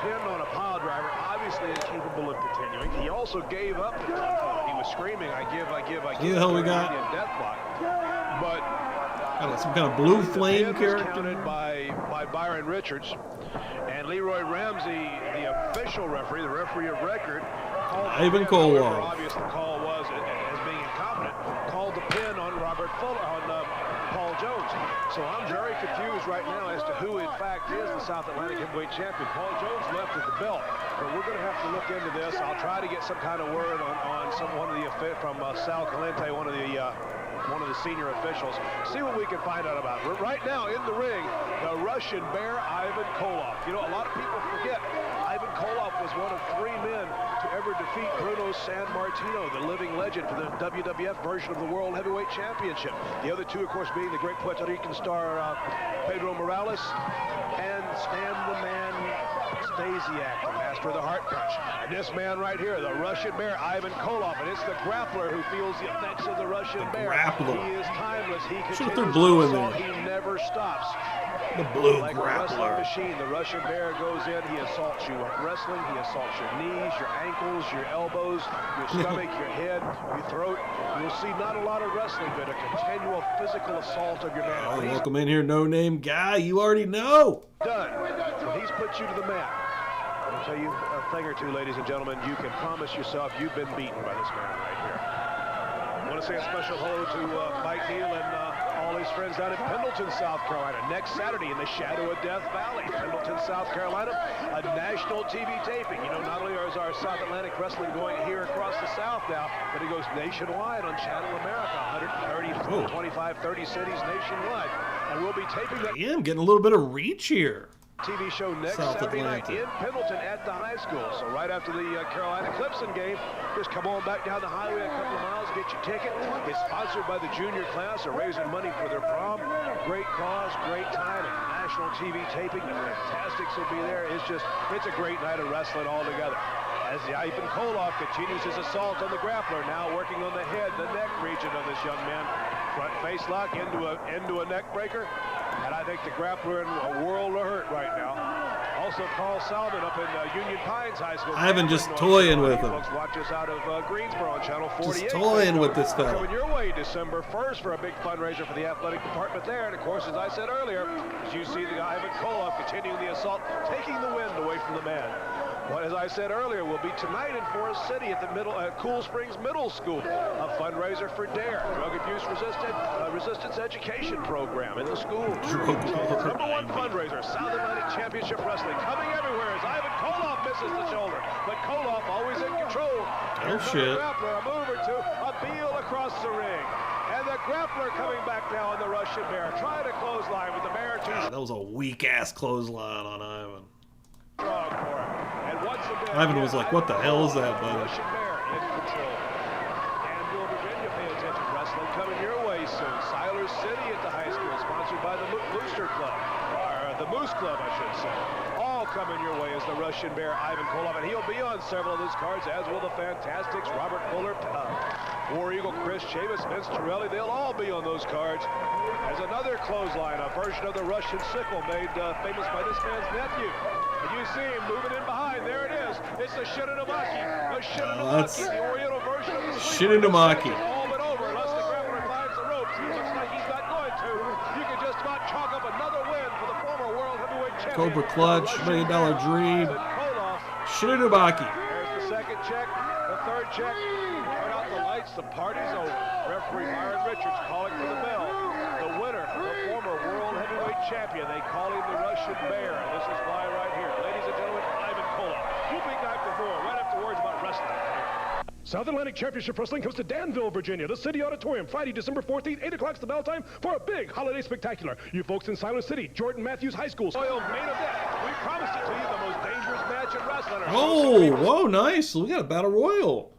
pinned on a pile driver, obviously incapable of continuing. He also gave up. He was screaming, I give. Who the hell we got? Death block. But some kind of blue flame character. Counted by Byron Richards. And Leroy Ramsey, the official referee, the referee of record, Ivan Koloff. Obvious the call was as being incompetent, called the pin on Robert Fuller, on Paul Jones. So I'm very confused right now as to who in fact is the South Atlantic Heavyweight Champion. Paul Jones left with the belt, but we're going to have to look into this. I'll try to get some kind of word on one of the from Sal Calente, one of the senior officials. See what we can find out about it. Right now in the ring, the Russian Bear, Ivan Koloff. You know, a lot of people forget Ivan Koloff was one of 3 men to ever defeat Bruno Sammartino, the living legend for the WWF version of the World Heavyweight Championship. The other 2, of course, being the great Puerto Rican star Pedro Morales and Stan the Man Stasiak, the master of the heart punch. And this man right here, the Russian Bear, Ivan Koloff, and it's the grappler who feels the effects of the Russian Bear. Grappler. He is timeless. He Should have continues threw blue to in assault. there. He never stops. The blue Like a wrestling grappler. machine, the Russian Bear goes in, he assaults you at wrestling, he assaults your knees, your ankles, your elbows, your stomach, your head, your throat. You'll see not a lot of wrestling, but a continual physical assault of your man. Oh, When he's welcome in here, no-name guy. You already know. done, when he's put you to the mat, I'll tell you a thing or two, ladies and gentlemen, you can promise yourself you've been beaten by this man right here. I want to say a special hello to Mike Neal and all his friends down in Pendleton, South Carolina. Next Saturday in the Shadow of Death Valley, Pendleton, South Carolina, a national TV taping. You know, not only is our South Atlantic wrestling going here across the South now, but it goes nationwide on Channel America, 130, 25, 30 cities nationwide. And we'll be taping that Yeah, I'm getting a little bit of reach here. TV show next South Saturday Atlanta. night in Pendleton at the high school. So right after the Carolina Clemson game, just come on back down the highway a couple of miles, get your ticket. It's sponsored by the junior class. They're raising money for their prom. Great cause, great time, and national TV taping. The Fantastics will be there. It's a great night of wrestling altogether. As the Ivan Koloff continues his assault on the grappler, now working on the head, the neck region of this young man. Front face lock into a neck breaker. And I think the grappler in a world of hurt right now. Also, Carl Salmon up in Union Pines High School. Ivan just toying with him. Folks, watch us out of Greensboro on Channel 48. Just toying with this fella. Coming your way December 1st for a big fundraiser for the athletic department there. And of course, as I said earlier, as you see the guy Ivan Koloff continuing the assault, taking the wind away from the man. What, as I said earlier, will be tonight in Forest City at the Cool Springs Middle School, a fundraiser for DARE, Drug Abuse Resistance Education Program in the school. #1 fundraiser, South Atlantic Championship Wrestling, coming everywhere as Ivan Koloff misses the shoulder, but Koloff always in control. Oh shit! Grappler, a move or two, a Beal across the ring, and the grappler coming back now on the Russian Bear, trying to clothesline with the Bear too. God, that was a weak ass clothesline on Ivan. Strong for it. And once again, Ivan was like, "What the hell is that, buddy?" Russian Bear in control. Danville, Virginia, pay attention. Wrestling coming your way soon. Siler City at the high school, sponsored by the Booster Club, or the Moose Club, I should say. All coming your way is the Russian Bear, Ivan Koloff, and he'll be on several of those cards, as will the Fantastics, Robert Fuller, War Eagle, Chris Chavis, Vince Torelli. They'll all be on those cards. As another clothesline, a version of the Russian sickle made famous by this man's nephew. And you see him moving in behind. There it is. It's the Shinonamaki. The Shinonamaki, the Oriental version of the Shinonamaki. All but over, unless the grappler finds the ropes. Looks like he's not going to. You can just about chalk up another win for the former world heavyweight champion. Cobra Clutch, $1 Million Dream. Shinonamaki. There's the second check, the third check. Turn out the lights. The party's over. Referee Myron Richards calling for the bell. The winner, the former world heavyweight champion. They call him the Russian Bear. And this is why right here. Ladies and gentlemen, Ivan Koloff. We'll be back with more right after words about wrestling. South Atlantic Championship Wrestling comes to Danville, Virginia, the City Auditorium, Friday, December 14th, 8 o'clock's the bell time for a big holiday spectacular. You folks in Siler City, Jordan Matthews High School. Royal main event. We promised it to you, the most dangerous match in wrestling. Oh, whoa, nice. We got a Battle Royal.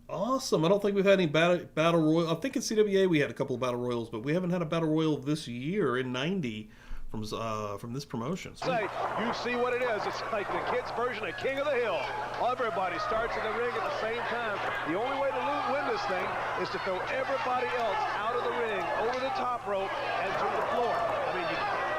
Awesome. I don't think we've had any Battle Royal. I think in CWA we had a couple of Battle Royals, but we haven't had a Battle Royal this year in 90 from this promotion. So you see what it is. It's like the kids' version of King of the Hill. Everybody starts in the ring at the same time. The only way to win this thing is to throw everybody else out of the ring, over the top rope, and to the floor. I mean,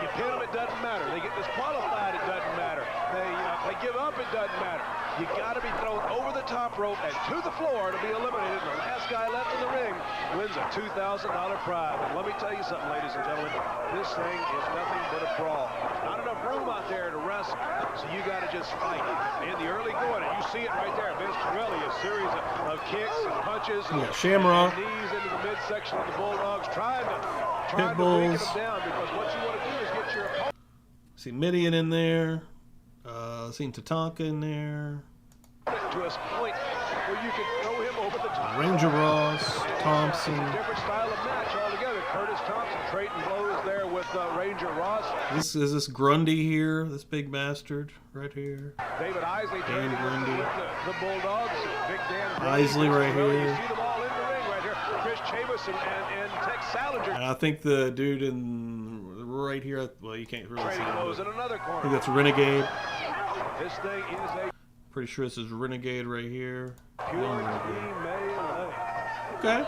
you pin them, it doesn't matter. They get disqualified, it doesn't matter. They give up, it doesn't matter. You got to be thrown over the top rope and to the floor to be eliminated. And the last guy left in the ring wins a $2,000 prize. And let me tell you something, ladies and gentlemen. This thing is nothing but a brawl. Not enough room out there to wrestle, so you got to just fight. In the early going, and you see it right there. Vince Torelli, a series of kicks and punches and Shamrock. knees into the midsection of the Bulldogs, trying to Pitbulls. break them down, because what you want to do is get your opponent. See Midian in there. Seen Tatanka in there. To a point where you can throw him over the top. Ranger Ross, Thompson. Different style of match altogether. Curtis Thompson trading blows there with Ranger Ross. This is this Grundy here, this big bastard right here. David Isley Dan Grundy. with the Bulldogs. Big Dan Grundy. Isley right You here. see them all in the ring right here. Chris Chavis and Tex Salinger. And I think the dude in right here, well, you can't really see Trading blows him. in another I corner. think that's Renegade. This thing is a Pretty sure this is Renegade right here. pure melee. Okay.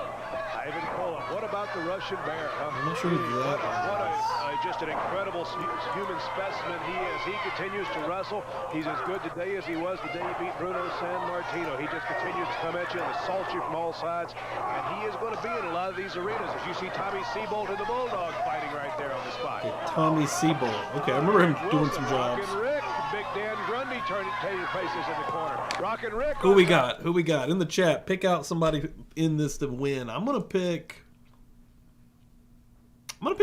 Ivan Koloff. What about the Russian Bear? Huh? I'm not sure who that What just an incredible human specimen he is. He continues to wrestle. He's as good today as he was the day he beat Bruno Sammartino. He just continues to come at you and assault you from all sides. And he is going to be in a lot of these arenas. As you see Tommy Seabolt and the Bulldog fighting right there on the spot. Okay, Tommy Seabolt. Okay, I remember him doing some jobs. Rockin' Rick, Big Dan Grundy taking places in the corner. Rockin' Rick. Who we got? Who we got? In the chat, pick out somebody in this to win. I'm gonna pick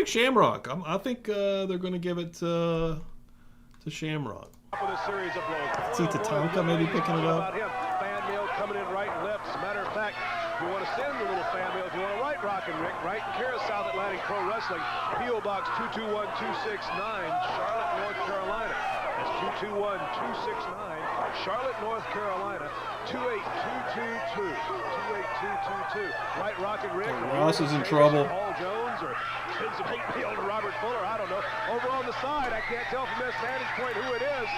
Shamrock. I think they're gonna give it to Shamrock. With a series of blows. See Tatanka maybe picking it up. About him. Fan mail coming in right and left. As a matter of fact, if you want to send a little fan mail, if you want to write Rockin' Rick, write in care of South Atlantic Pro Wrestling, P.O. Box 221269, Charlotte, North Carolina. That's 221269, Charlotte, North Carolina, 28222. 28222. Right, Rockin' Rick. Ross is in trouble. Paul Jones or sends a big deal to Robert Fuller. I don't know. Over on the side, I can't tell from this vantage point who it is.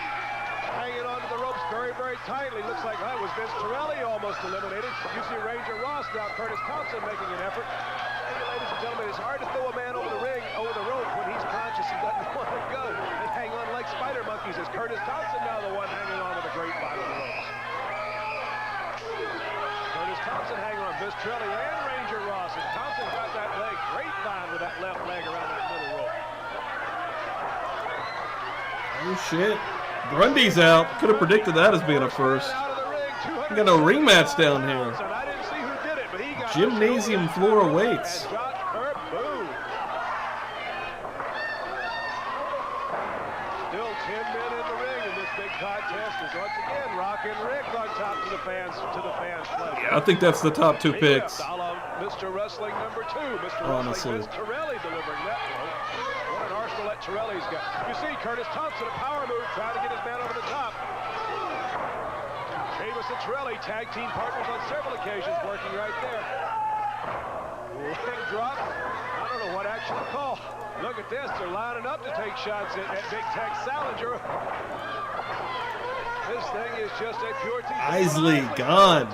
hanging onto the ropes very, very tightly. Looks like that was Vince Torelli almost eliminated. You see Ranger Ross now, Curtis Thompson making an effort. Ladies and gentlemen, it's hard to throw a man over the ring, over the rope when he's conscious and doesn't want to go and hang on like spider monkeys. Is Curtis Thompson now the one hanging on with a grapevine on the ropes? Curtis Thompson hanging on. Vince Torelli and Ranger Ross, and Thompson got that leg grapevine with that left leg around that middle rope. Oh shit. Grundy's out. Could have predicted that as being a first. We got no rematch down here. Gymnasium floor awaits. Still 10 men in the ring in this big contest. Is once again Rockin' Rick on top to the fans' pleasure. Yeah, I think that's the top two picks. Mr. Wrestling number 2. Mr. Honestly. Wrestling, Torelli delivering that blow. What an arsenal that Torelli's got. You see Curtis Thompson, a power move, trying to get his man over the top. Davis and Torelli, tag team partners on several occasions, working right there. Leg drop. I don't know what action to call. Look at this. They're lining up to take shots at Big Tex Salinger. This thing is just a pure team. Isley gone.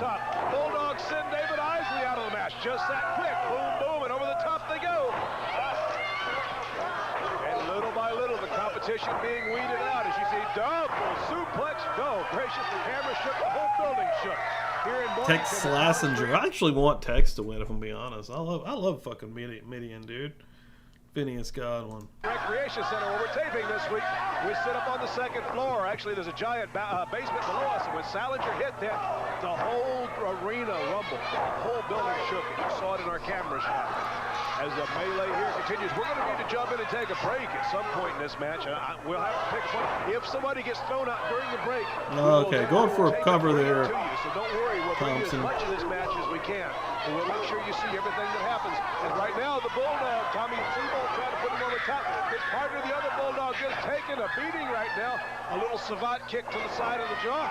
Bulldog send David Isley out of the match. Just that quick. Boom, boom, and over the top they go. And little by little, the competition being weeded out. As you see, double suplex. No, gracious, the camera shook. The whole building shook. Here in Tex Slasinger. I actually want Tex to win, if I'm being honest. I love fucking Midian, dude. Phineas Godwin. Recreation Center where we're taping this week. We sit up on the second floor. Actually, there's a giant basement below us, and when Salinger hit that, the whole arena rumbled. The whole building shook, and you saw it in our camera shot. As the melee here continues, we're going to need to jump in and take a break at some point in this match. We'll have to pick a point. If somebody gets thrown out during the break, okay, going for a cover there. So don't worry, we'll bring you as much of this match as we can. And we'll make sure you see everything that happens. And right now, the Bulldog, Tommy Sebo, trying to put him on the top. His partner, the other Bulldog, just taking a beating right now. A little savate kick to the side of the jaw.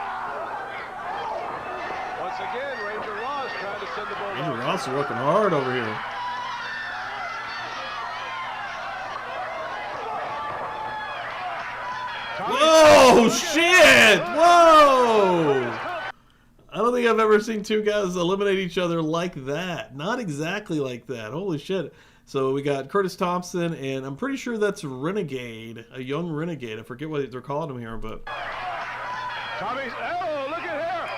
Once again, Ranger Ross trying to send the Bulldog. Ranger Ross is working hard over here. Whoa, shit! Whoa! I don't think I've ever seen two guys eliminate each other like that. Not exactly like that. Holy shit. So we got Curtis Thompson, and I'm pretty sure that's Renegade, a young Renegade. I forget what they're calling him here, but... Tommy's, oh, look at here!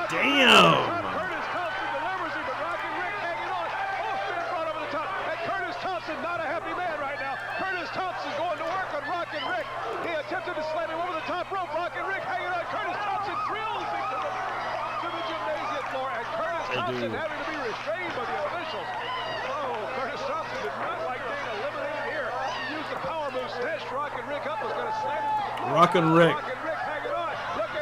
Damn! Curtis Thompson delivers him, but Rockin' Rick hanging on. Oh, been brought over the top. And Curtis Thompson, not a happy man right now. Curtis Thompson going to work on Rockin' Rick. He attempted to slide him over the top rope. Rockin' Rick hanging on. Curtis Thompson drills him to the gymnasium floor, and Curtis Thompson having to be restrained by the officials. Oh, Curtis Thompson did not like being eliminated here. He used the power move, snatched Rockin' Rick up, was going to slam him to the floor. Rockin' Rick. Rockin' Rick hanging on.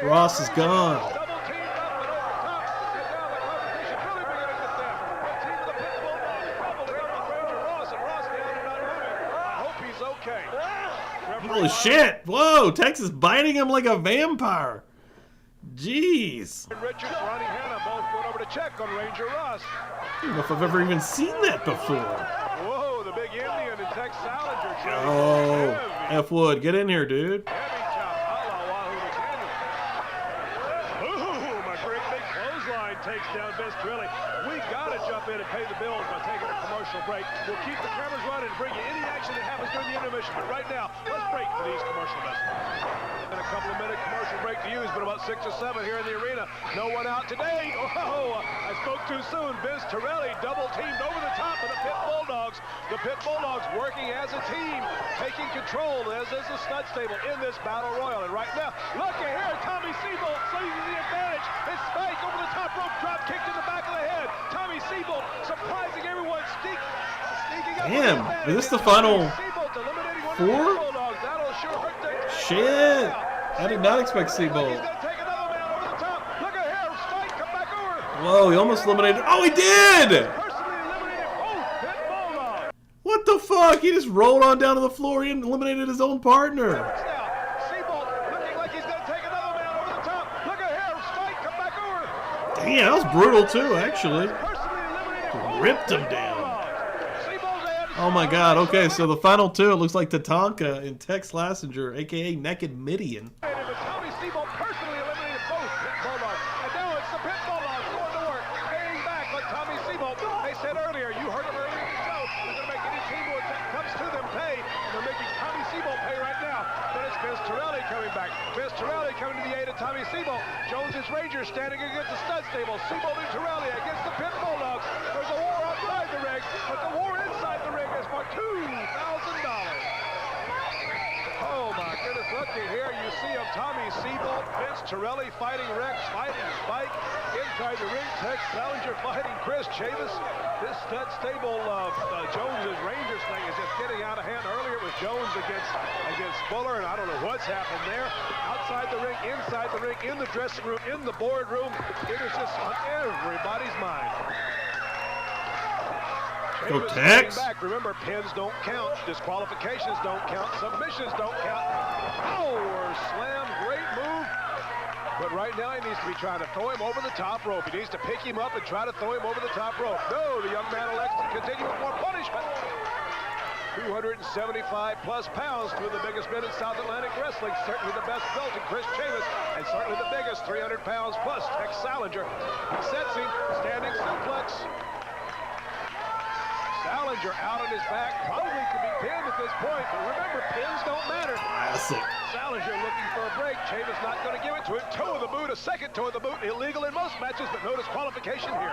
Ross is gone. Double teamed up and over top, and now the competition really beginning to thin. The team of the Pit Bulldogs doubling up on Ranger Ross, and Ross down and not moving. I hope he's okay. Holy shit! Whoa, Tex is biting him like a vampire. Jeez. Richards, Ronnie Hanna both going over to check on Ranger Ross. I don't know if I've ever even seen that before. Whoa, the big Indian and Tex Salinger. Oh, F Wood, get in here, dude. Heavy chop, a la Wahoo McDaniel. Boom, a great big clothesline takes down Vince Torelli. We gotta jump in and pay the bills by taking a commercial break. We'll keep the cameras running and bring you any action that happens during the intermission. But right now, let's break for these commercial messages. And a couple of minute commercial break to use, but about 6 or 7 here in the arena. No one out today. Oh, I spoke too soon. Vince Torelli double teamed over the top of the Pit Bulldogs. The Pit Bulldogs working as a team, taking control as is the stud stable in this battle royal. And right now, look at here, Tommy Sebold seizes the advantage. It's Spike over the top rope, drop kick to the back of the head. Tommy Sebold surprising everyone, sneaking up. Damn, is this the final 4? That'll sure hurt the Shit! I did not expect Sebold. Whoa, he almost eliminated. Oh, he did! What the fuck? He just rolled on down to the floor. He eliminated his own partner. Damn, that was brutal too, actually. Ripped him down. Oh my god, okay, so the final 2, it looks like Tatanka and Tex Slasinger, aka Naked Midian. Tommy Sebold said earlier, you heard him earlier in the show, they're going to make any team who comes to them pay. And they're making Tommy Sebolt pay right now. But it's Vince Torelli coming back. Vince Torelli coming to the aid of Tommy Sebolt. Jones's Rangers standing against the stud stable. Sebolt and Torelli against the Pit Bulldogs. There's a war outside the ring, but the war inside the ring is for $2,000. Oh my goodness, looky here, you see him, Tommy Sebolt, Vince Torelli fighting Rex, fighting Spike, inside the ring, Tex Salinger fighting Chris Chavis. This stud stable of Jones's Rangers thing is just getting out of hand. Earlier it was Jones against Fuller, and I don't know what's happened there. Outside the ring, inside the ring, in the dressing room, in the boardroom, it is just on everybody's mind. Go Tex. Back. Remember, pins don't count, disqualifications don't count, submissions don't count. Power slam, great move. But right now he needs to be trying to throw him over the top rope. He needs to pick him up and try to throw him over the top rope. No, the young man elects to continue with more punishment. 275 plus pounds to the biggest men in South Atlantic Wrestling. Certainly the best belt in Chris Chavis, and certainly the biggest, 300 pounds plus, Tex Salinger. He sets him, standing suplex. Salinger out on his back, probably could be pinned at this point, but remember, pins don't matter. Classic. Salinger looking for a break. Chavis not going to give it to him. Toe of the boot, a second toe of the boot. Illegal in most matches, but no disqualification here.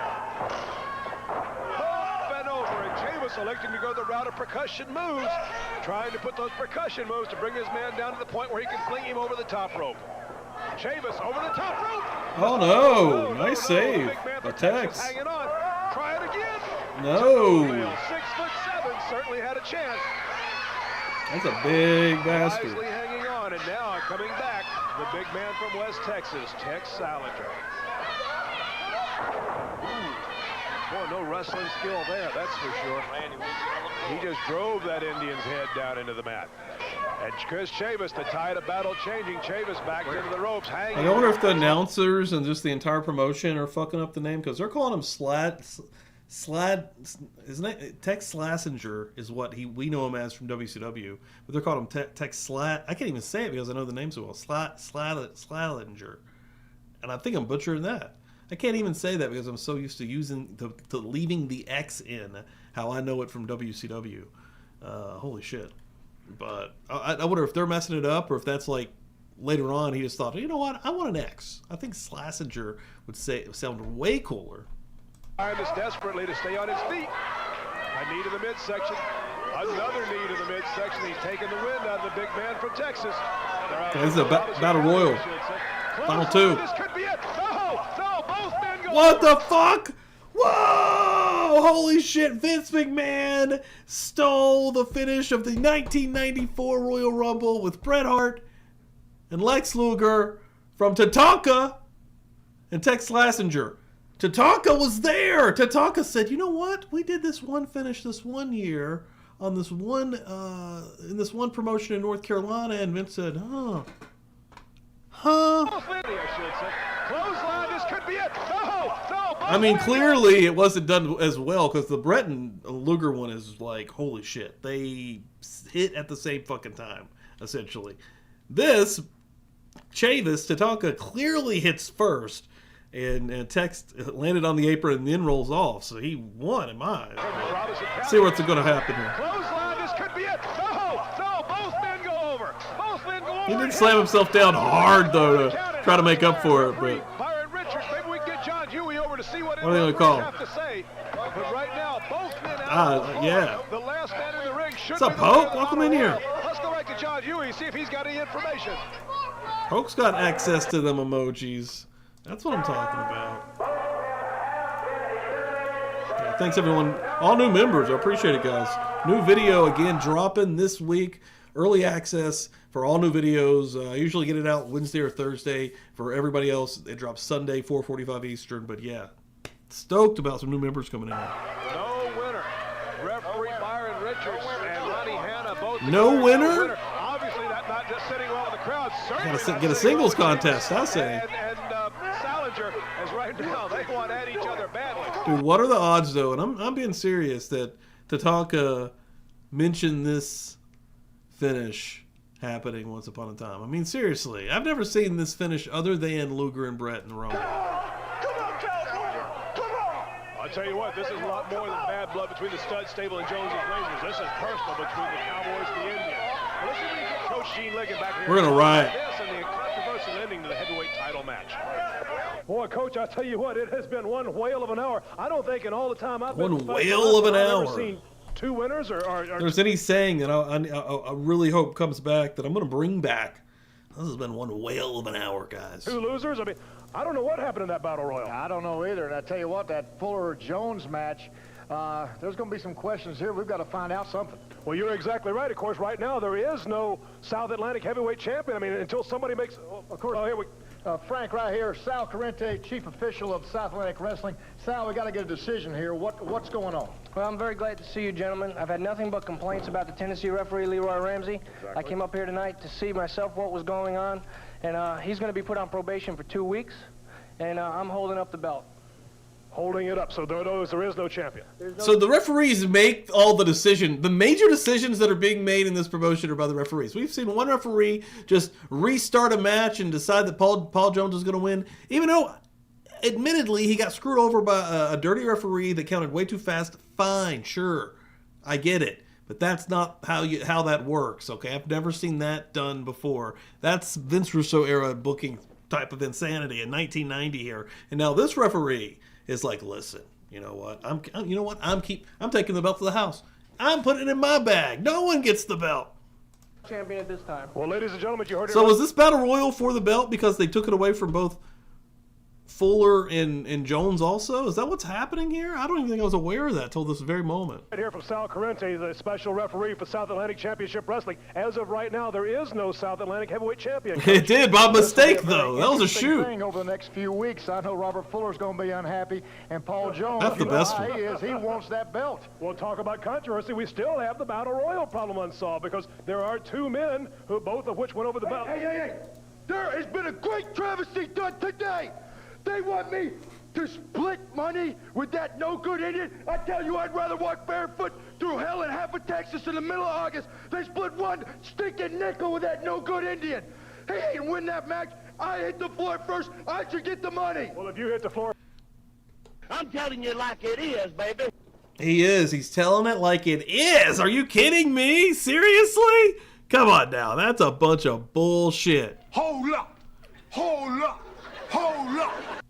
Up and over, and Chavis electing to go the route of percussion moves, trying to put those percussion moves to bring his man down to the point where he can fling him over the top rope. Chavis over the top rope. Oh no! Nice save. A Tex. Hanging on. Try it again. No. 6'7", certainly had a chance. That's a big bastard. Wisely hanging on, and now coming back, the big man from West Texas, Tex Salinger. Boy, no wrestling skill there, that's for sure. He just drove that Indian's head down into the mat. And Chris Chavis, the tide of battle changing. Chavis back into the ropes, hanging. I wonder if the announcers and just the entire promotion are fucking up the name, because they're calling him his name, Tex Slasinger is what we know him as from WCW, but they're calling him Tex Slat. I can't even say it because I know the name so well. Slalinger, and I think I'm butchering that. I can't even say that because I'm so used to using to leaving the X in how I know it from WCW. Holy shit! But I wonder if they're messing it up or if that's like later on he just thought, you know what, I want an X. I think Slasinger would sound way cooler. Trying this desperately to stay on his feet. A knee to the midsection. Another knee to the midsection. He's taking the wind out of the big man from Texas. This is a battle royal. Final two. This could be it. No, both men go What over. the fuck? Whoa! Holy shit, Vince McMahon stole the finish of the 1994 Royal Rumble with Bret Hart and Lex Luger from Tatanka and Tex Slasinger. Tatanka was there. Tatanka said, "You know what? We did this one finish this one year on this one in this one promotion in North Carolina." And Vince said, "Huh? Clothesline, this could be it. No. I mean, clearly it wasn't done as well because the Bret and Luger one is like, holy shit. They hit at the same fucking time, essentially. This, Chavis, Tatanka clearly hits first. And Tex landed on the apron and then rolls off. So he won in my eyes. See what's going to happen here. Clothesline, this could be it. No, both men go over. He did slam himself down hard, though, to try to make up for it. But Byron Richards, maybe we can get John Huey over to see what are they going to call? Have to say. But right now, both men out. Yeah. The last man in the ring should What's up, be Poke? Welcome in here. Let's go back to John Huey, see if he's got any information. Poke's got access to them emojis. That's what I'm talking about. Yeah, thanks, everyone. All new members. I appreciate it, guys. New video, again, dropping this week. Early access for all new videos. I usually get it out Wednesday or Thursday. For everybody else, it drops Sunday, 4:45 Eastern. But, yeah, stoked about some new members coming in. No winner. Referee Byron Richards and Ronnie Hanna both. No winner? Obviously, that's not just sitting well with the crowd. Gotta get a singles contest, I say. And Salinger, as right now, they want at each other badly. Dude, what are the odds, though? And I'm being serious that Tatanka mentioned this finish happening once upon a time. I mean, seriously, I've never seen this finish other than Luger and Bret and Roman. A tell you what, this is a lot more than bad blood between the Stud Stable and Jones's Rangers. This is personal between the Cowboys and the Indians. Well, let's see if we can get Coach Gene Ligon back here. We're gonna riot. This and the controversial ending to the heavyweight title match. Boy, Coach, I tell you what, it has been one whale of an hour. I don't think in all the time I've been One whale of an I've hour. ever seen two winners or There's any saying that I really hope comes back that I'm going to bring back. This has been one whale of an hour, guys. two losers. I mean, I don't know what happened in that battle royal. I don't know either. And I tell you what, that Fuller-Jones match, there's going to be some questions here. We've got to find out something. Well, you're exactly right. Of course, right now there is no South Atlantic heavyweight champion. I mean, until somebody makes. Of course. Oh, here we. Frank, right here, Sal Corrente, chief official of South Atlantic Wrestling. Sal, we got to get a decision here. What's going on? Well, I'm very glad to see you, gentlemen. I've had nothing but complaints about the Tennessee referee, Leroy Ramsey. Exactly. I came up here tonight to see myself what was going on, and he's going to be put on probation for 2 weeks, and I'm holding up the belt. Holding it up, so there is no champion. So the referees make all the decisions. The major decisions that are being made in this promotion are by the referees. We've seen one referee just restart a match and decide that Paul Jones is going to win, even though, admittedly, he got screwed over by a dirty referee that counted way too fast. Fine, sure, I get it. But that's not how that works, okay? I've never seen that done before. That's Vince Russo era booking type of insanity in 1990 here. And now this referee is like, listen, you know what? I'm taking the belt to the house. I'm putting it in my bag. No one gets the belt. Champion at this time. Well, ladies and gentlemen, you heard it. So was this battle royal for the belt because they took it away from both Fuller and Jones also? Is that what's happening here? I don't even think I was aware of that till this very moment. Right here from Sal Corrente, the special referee for South Atlantic Championship Wrestling. As of right now, there is no South Atlantic heavyweight champion. It did by mistake, though. That was a shoot. Thing over the next few weeks, I know Robert Fuller's going to be unhappy, and Paul Jones, That's the best how one. he is. He wants that belt. We'll talk about controversy. We still have the battle royal problem unsolved because there are two men who both of which went over the belt. Hey. There has been a great travesty done today. They want me to split money with that no-good Indian. I tell you, I'd rather walk barefoot through hell in half of Texas in the middle of August than split one stinking nickel with that no-good Indian. He ain't win that match. I hit the floor first. I should get the money. Well, if you hit the floor. I'm telling you like it is, baby. He is. He's telling it like it is. Are you kidding me? Seriously? Come on now. That's a bunch of bullshit. Hold up.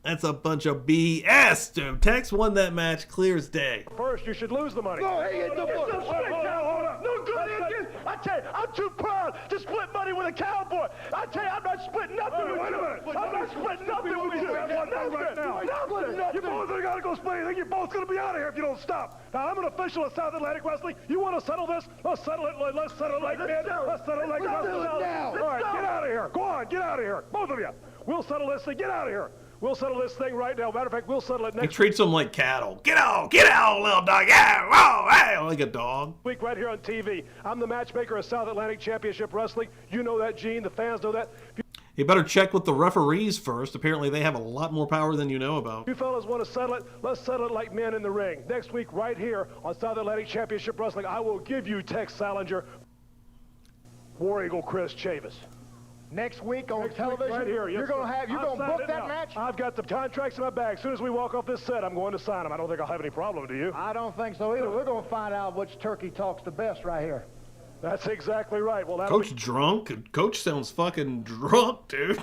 That's a bunch of BS, dude. Tex won that match clear as day. First, you should lose the money. No, he hit the floor. Hold up. No good Indian. I tell you, I'm too proud to split money with a cowboy. I tell you, I'm not splitting nothing with you. I'm not splitting nothing with you. Right now. You both are got to go split anything. You're both going to be out of here if you don't stop. Now, I'm an official of South Atlantic Wrestling. You want to settle this? Let's settle it. Let's settle it like men. Let's settle it like wrestlers. All right, get out of here. Go on, get out of here. Both of you. We'll settle this thing. Get out of here. We'll settle this thing right now. Matter of fact, we'll settle it He next treats them like cattle. Get out, little dog. Yeah, whoa, hey, like a dog. week right here on TV. I'm the matchmaker of South Atlantic Championship Wrestling. You know that, Gene. The fans know that. You better check with the referees first. Apparently, they have a lot more power than you know about. You fellas want to settle it? Let's settle it like men in the ring. Next week, right here on South Atlantic Championship Wrestling, I will give you Tex Salinger, War Eagle Chris Chavis. Next week on television, right here. you're going to book that match? I've got the contracts in my bag. As soon as we walk off this set, I'm going to sign them. I don't think I'll have any problem, do you? I don't think so either. We're going to find out which turkey talks the best right here. That's exactly right. Well, Coach drunk? Coach sounds fucking drunk, dude.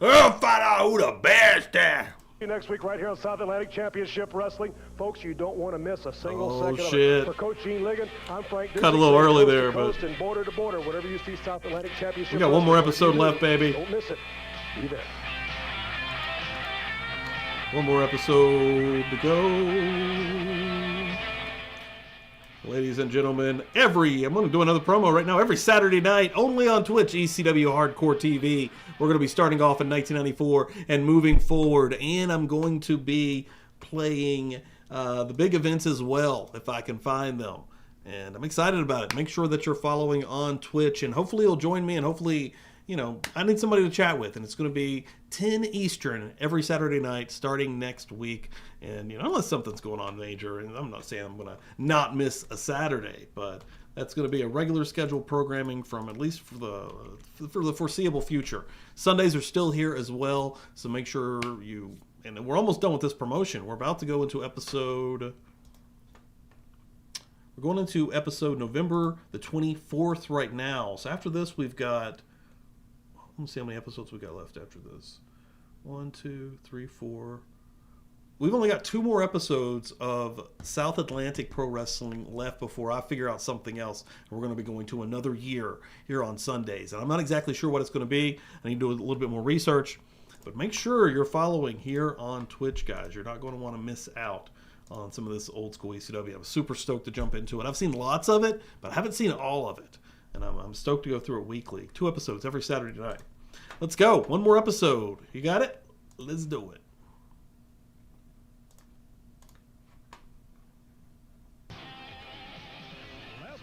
I'll find out who the best is. Next week right here on South Atlantic Championship Wrestling. Folks, you don't want to miss a single second of shit. it. For Coach Gene Ligon, I'm Frank. Cut a little early there, coast but... and border to border, wherever you see South Atlantic Championship We got one more episode left, baby. Don't miss it. Be there. One more episode to go. Ladies and gentlemen, I'm going to do another promo right now. Every Saturday night, only on Twitch, ECW Hardcore TV. We're going to be starting off in 1994 and moving forward. And I'm going to be playing the big events as well, if I can find them. And I'm excited about it. Make sure that you're following on Twitch. And hopefully you'll join me. And hopefully, I need somebody to chat with. And it's going to be 10 Eastern every Saturday night starting next week. And, unless something's going on major. And I'm not saying I'm going to not miss a Saturday. But that's going to be a regular scheduled programming from at least for the foreseeable future. Sundays are still here as well. So make sure you and we're almost done with this promotion. We're about to go into episode... We're going into episode November the 24th right now. So after this, we've got... Let me see how many episodes we got left after this. 1, 2, 3, 4... We've only got 2 more episodes of South Atlantic Pro Wrestling left before I figure out something else. And we're going to be going to another year here on Sundays. And I'm not exactly sure what it's going to be. I need to do a little bit more research. But make sure you're following here on Twitch, guys. You're not going to want to miss out on some of this old school ECW. I'm super stoked to jump into it. I've seen lots of it, but I haven't seen all of it. And I'm stoked to go through it weekly. 2 episodes every Saturday night. Let's go. 1 more episode. You got it? Let's do it.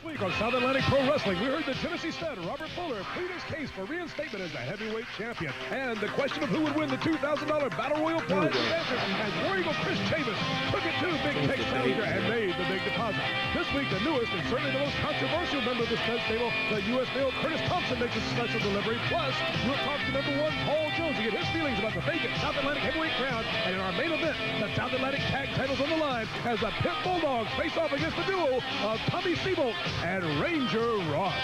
Week on South Atlantic Pro Wrestling, we heard the Tennessee stud Robert Fuller plead his case for reinstatement as the heavyweight champion. And the question of who would win the $2,000 Battle Royal prize was answered as War Eagle Chris Chavis took it to Big Tex Challenger and made the big deposit. This week, the newest and certainly the most controversial member of the stud stable, the U.S. male Curtis Thompson, makes a special delivery. Plus, we'll talk to number 1 Paul Jones to get his feelings about the vacant South Atlantic heavyweight crown. And in our main event, the South Atlantic tag titles on the line as the Pit Bulldogs face off against the duo of Tommy Seabolt and Ranger Ross.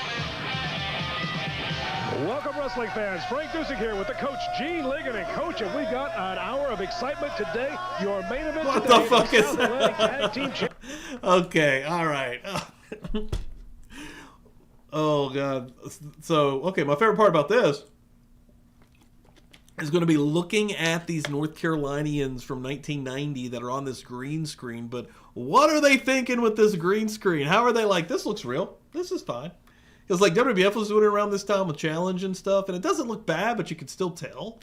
Welcome, wrestling fans. Frank Dusek here with the coach, Gene Ligon. And coach, have we got an hour of excitement today? Your main event what today the fuck is South Atlantic Tag Team Okay, all right. Oh, God. So, okay, my favorite part about this is going to be looking at these North Carolinians from 1990 that are on this green screen. But what are they thinking with this green screen? How are they like, this looks real. This is fine. Because like WWF was doing it around this time with Challenge and stuff. And it doesn't look bad, but you can still tell.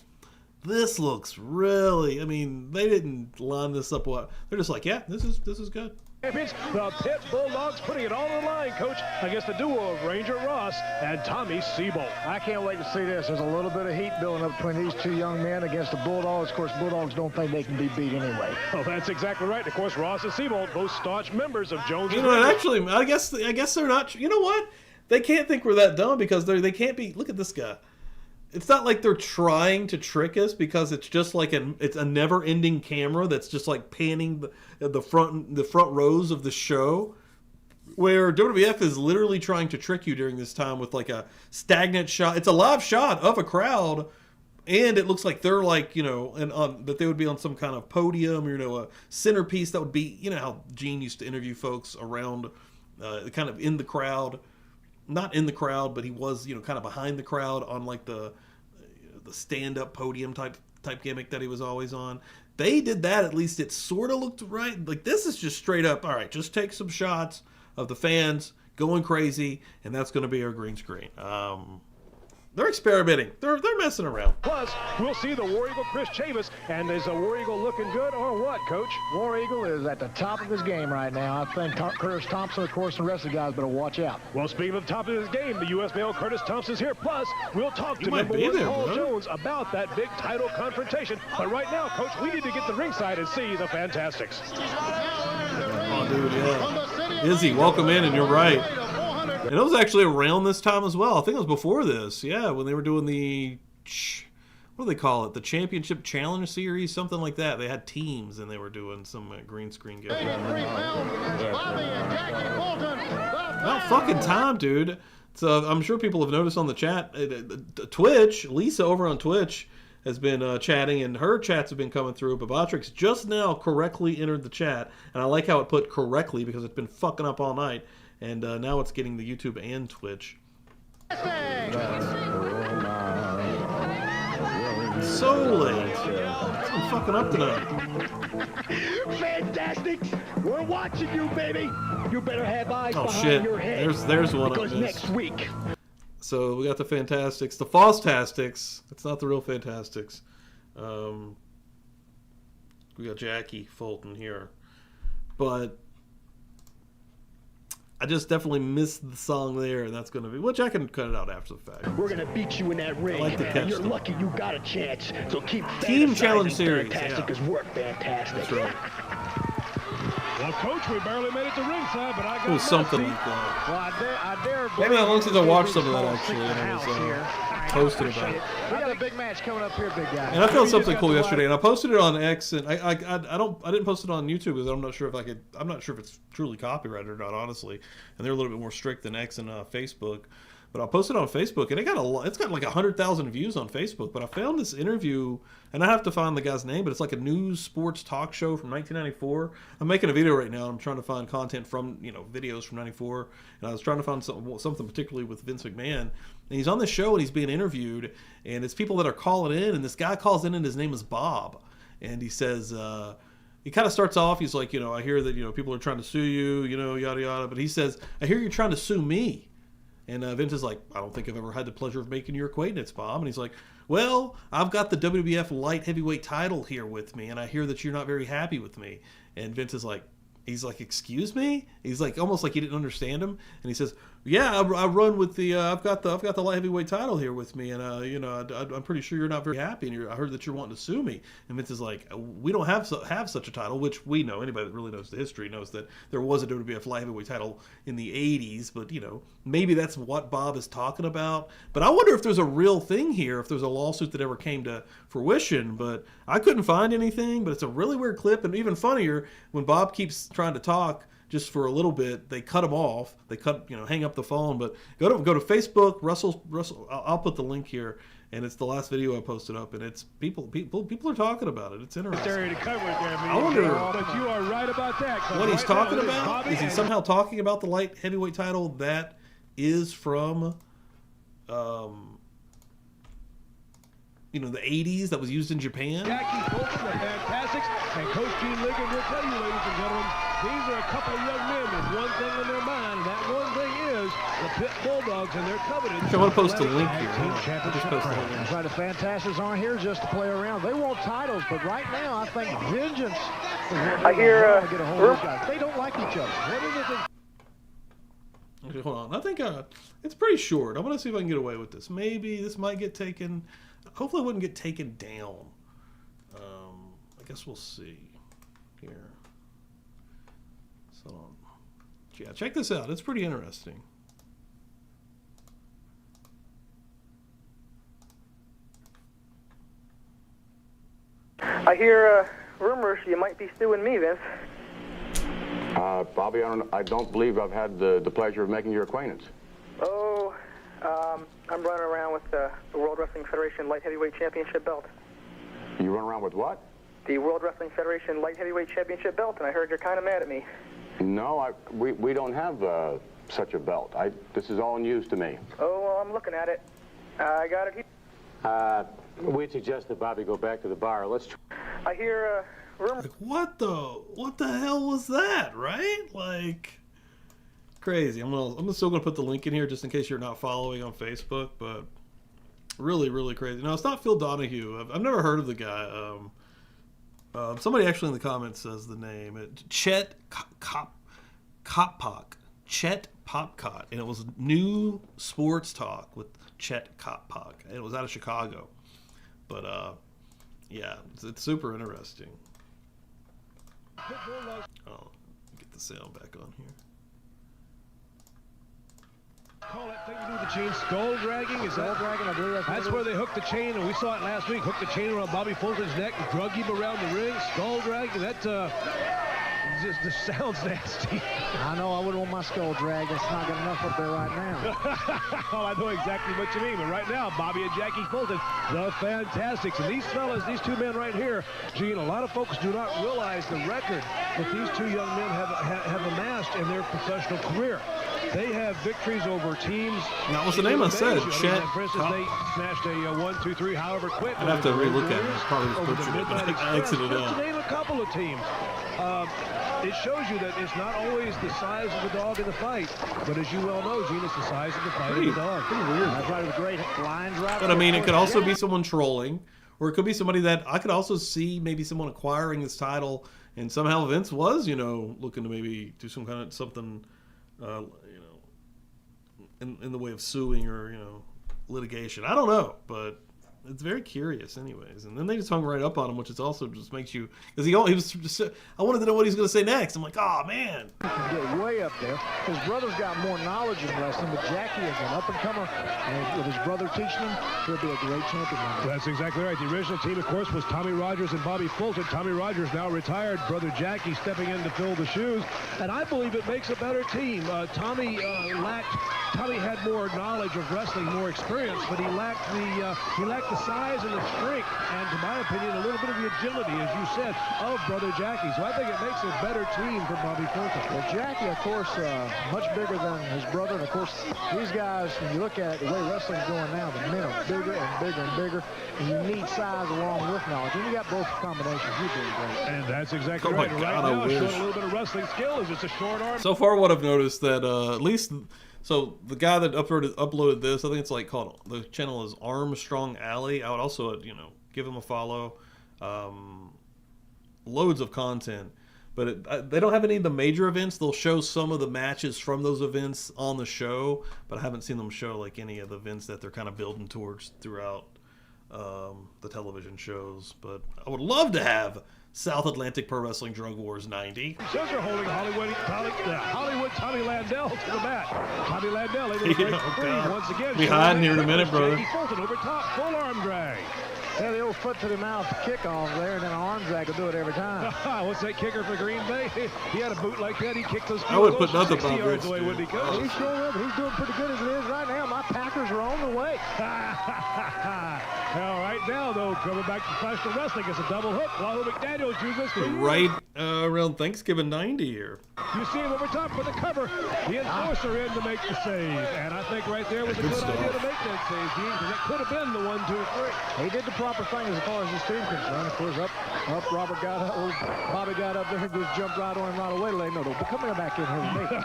This looks really, I mean, they didn't line this up. They're just like, yeah, this is good. Champions, the Pit Bulldogs putting it all on the line, coach, against the duo of Ranger Ross and Tommy Seabolt. I can't wait to see this. There's a little bit of heat building up between these 2 young men against the Bulldogs. Of course, Bulldogs don't think they can be beat anyway. Oh, that's exactly right. Of course, Ross and Seabolt, both staunch members of Jones. You know, actually, I guess they're not. You know what? They can't think we're that dumb because they can't be. Look at this guy. It's not like they're trying to trick us because it's just like it's a never-ending camera that's just like panning the front rows of the show, where WWF is literally trying to trick you during this time with like a stagnant shot. It's a live shot of a crowd, and it looks like they're like, you know, that they would be on some kind of podium, or, you know, a centerpiece that would be, you know, how Gene used to interview folks around, kind of in the crowd. Not in the crowd, but he was, you know, kind of behind the crowd on like the stand-up podium type gimmick that he was always on. They did that. At least it sort of looked right. Like, this is just straight up, all right, just take some shots of the fans going crazy, and that's going to be our green screen. They're experimenting. They're messing around. Plus, we'll see the War Eagle Chris Chavis. And is the War Eagle looking good or what, Coach? War Eagle is at the top of his game right now. I think Curtis Thompson, of course, and the rest of the guys better watch out. Well, speaking of the top of his game, the U.S. male Curtis Thompson's here. Plus, we'll talk to number 1 Paul Jones about that big title confrontation. But right now, Coach, we need to get the ringside and see the Fantastics. Oh, dude, yeah. Izzy, welcome in, and you're right. And it was actually around this time as well. I think it was before this. Yeah, when they were doing the, what do they call it? The Championship Challenge Series, something like that. They had teams, and they were doing some green screen games. About fucking time, dude. So I'm sure people have noticed on the chat. Twitch, Lisa over on Twitch has been chatting, and her chats have been coming through. But Botrix just now correctly entered the chat, and I like how it put correctly because it's been fucking up all night. And now it's getting the YouTube and Twitch. So late. I'm fucking up tonight. Fantastics! We're watching you, baby! You better have eyes behind your head. There's one because next week. So we got the Fantastics. The Fostastics. It's not the real Fantastics. We got Jackie Fulton here. But I just definitely missed the song there, and that's going to be, which I can cut it out after the fact. We're going to beat you in that ring, like and you're lucky you got a chance. So keep Team Challenge Series. Fantastic is work fantastic. That's right. Well, Coach, we barely made it to ringside, but I got It was something like that. Well, I dare Maybe not long since I watched some of that, called actually, Six and I House was here. posted about it. We got a big match coming up here, big guy. And I found something cool yesterday, and I posted it on X, and I didn't post it on YouTube because I'm not sure if it's truly copyrighted or not, honestly. And they're a little bit more strict than X and Facebook. But I posted it on Facebook, and it's got like 100,000 views on Facebook. But I found this interview, and I have to find the guy's name, but it's like a news sports talk show from 1994. I'm making a video right now. I'm trying to find content from videos from '94, and I was trying to find something particularly with Vince McMahon. And he's on this show, and he's being interviewed, and it's people that are calling in, and this guy calls in, and his name is Bob, and he says. He kind of starts off. He's like, I hear that people are trying to sue you, yada yada. But he says, I hear you're trying to sue me. And Vince is like, I don't think I've ever had the pleasure of making your acquaintance, Bob. And he's like, well, I've got the WWF light heavyweight title here with me, and I hear that you're not very happy with me. And Vince is like, excuse me? He's like, almost like he didn't understand him. And he says, yeah, I run with the, I've got the light heavyweight title here with me, and I'm pretty sure you're not very happy, and I heard that you're wanting to sue me. And Vince is like, we don't have such a title, which we know. Anybody that really knows the history knows that there was a WWF light heavyweight title in the '80s, but maybe that's what Bob is talking about. But I wonder if there's a real thing here, if there's a lawsuit that ever came to fruition. But I couldn't find anything. But it's a really weird clip, and even funnier when Bob keeps trying to talk. Just for a little bit, they cut him off. They hang up the phone. But go to Facebook, Wrestle. I'll put the link here, and it's the last video I posted up, and it's people are talking about it. It's interesting. I wonder but you are right about that. What he's talking about. Is he somehow talking about the light heavyweight title that is from, the '80s that was used in Japan? Jackie Bolton, the Fantastics, and Coach Gene Ligon will tell you, ladies and gentlemen, these are a couple of young men with one thing on their mind, and that one thing is the Pit Bulldogs, and they're coveted. I want to post a link here. That's right, the Fantastics aren't here just to play around. They want titles, but right now I think vengeance is what I hear, get a hold of these guys. They don't like each other. What is it that... Okay, hold on. I think it's pretty short. I want to see if I can get away with this. Maybe this might get taken. Hopefully it wouldn't get taken down. I guess we'll see here. So, yeah, check this out. It's pretty interesting. I hear rumors you might be suing me, Vince. Bobby, I don't believe I've had the pleasure of making your acquaintance. Oh, I'm running around with the World Wrestling Federation Light Heavyweight Championship belt. You run around with what? The World Wrestling Federation Light Heavyweight Championship belt, and I heard you're kind of mad at me. No, we don't have such a belt. This is all news to me. Oh, well, I'm looking at it. I got it here. We'd suggest that Bobby go back to the bar. Let's try. I hear rumors. Like, what the hell was that, right? Like, crazy. I'm still gonna put the link in here just in case you're not following on Facebook, but really, really crazy. No, it's not Phil Donahue. I've never heard of the guy. Somebody actually in the comments says the name. Chet Koppak. Chet Popcott. And it was New Sports Talk with Chet Koppak. And it was out of Chicago. But, yeah, it's super interesting. Oh, get the sound back on here. Call that thing to do the chain skull dragging? Is that dragging? I believe that's where they hooked the chain, and we saw it last week. Hooked the chain around Bobby Fulton's neck and drug him around the ring. Skull dragging. That just sounds nasty. I know I wouldn't want my skull dragged. It's not good enough up there right now. Oh, I know exactly what you mean. But right now, Bobby and Jackie Fulton, the Fantastics. And these fellas, these two men right here, Gene, a lot of folks do not realize the record that these two young men have amassed in their professional career. They have victories over teams. That was the name I said. Chet. For instance, they smashed a 1, 2, 3, however quick. I'd have to relook at it. I probably was butchering it, but I exited it out. To name a couple of teams. It shows you that it's not always the size of the dog in the fight, but as you well know, Gene, it's the size of the fight of the dog. Pretty weird. That's right, a great line drive. But I mean, it could also be someone trolling, or it could be somebody that I could also see maybe someone acquiring this title, and somehow Vince was, looking to maybe do some kind of something, in the way of suing or litigation. I don't know, but it's very curious, anyways. And then they just hung right up on him, which is also just makes you, because he was just, I wanted to know what he's going to say next. I'm like, oh man, He can get way up there. His brother's got more knowledge in wrestling, but Jackie is an up-and-comer, and with his brother teaching him, he'll be a great champion. That's exactly right. The original team, of course, was Tommy Rogers and Bobby Fulton. Tommy Rogers now retired. Brother Jackie stepping in to fill the shoes, and I believe it makes a better team. Tommy had more knowledge of wrestling, more experience, but he lacked the size and the strength, and to my opinion, a little bit of the agility, as you said, of Brother Jackie. So I think it makes a better team for Bobby Fulton. Well, Jackie, of course, much bigger than his brother. And of course, these guys, when you look at the way wrestling's going now, the men are bigger and bigger and bigger, and you need size along with knowledge. And you got both combinations. You're doing great. And that's exactly Oh my right. God, Right now, I wish. showing a little bit of wrestling skill is just a short arm. So far, what I've noticed that at least, so the guy that uploaded this, I think it's like called, the channel is Armstrong Alley. I would also, give him a follow. Loads of content, but they don't have any of the major events. They'll show some of the matches from those events on the show, but I haven't seen them show like any of the events that they're kind of building towards throughout the television shows. But I would love to have South Atlantic Pro Wrestling Drug Wars 90. Scissor holding Hollywood Tommy Landell to the mat. Tommy Landell able to break free once again. Be hiding here in a minute, brother. Jackie Fulton over top, full arm drag. Yeah, the old foot to the mouth kick off there, and then an arm drag will do it every time. What's that kicker for Green Bay? He had a boot like that. He kicked those I would field put goals nothing 60 about yards this, away, dude. wouldn't he, Coach? He's showing up. He's doing pretty good as it is right now. My Packers are on the way. All right, now, though, coming back to professional wrestling, it's a double hook. Wahoo McDaniels drew this for you. Right around Thanksgiving 90 here. You see him over top for the cover. The enforcer in to make the save. And I think right there was a good idea to make that save, Gene, because it could have been the 1, 2, 3. He did the proper thing as far as his team concerned. Of course, up Robert got up, Bobby got up there and just jumped right on him right away to let him know, but come back in here with me.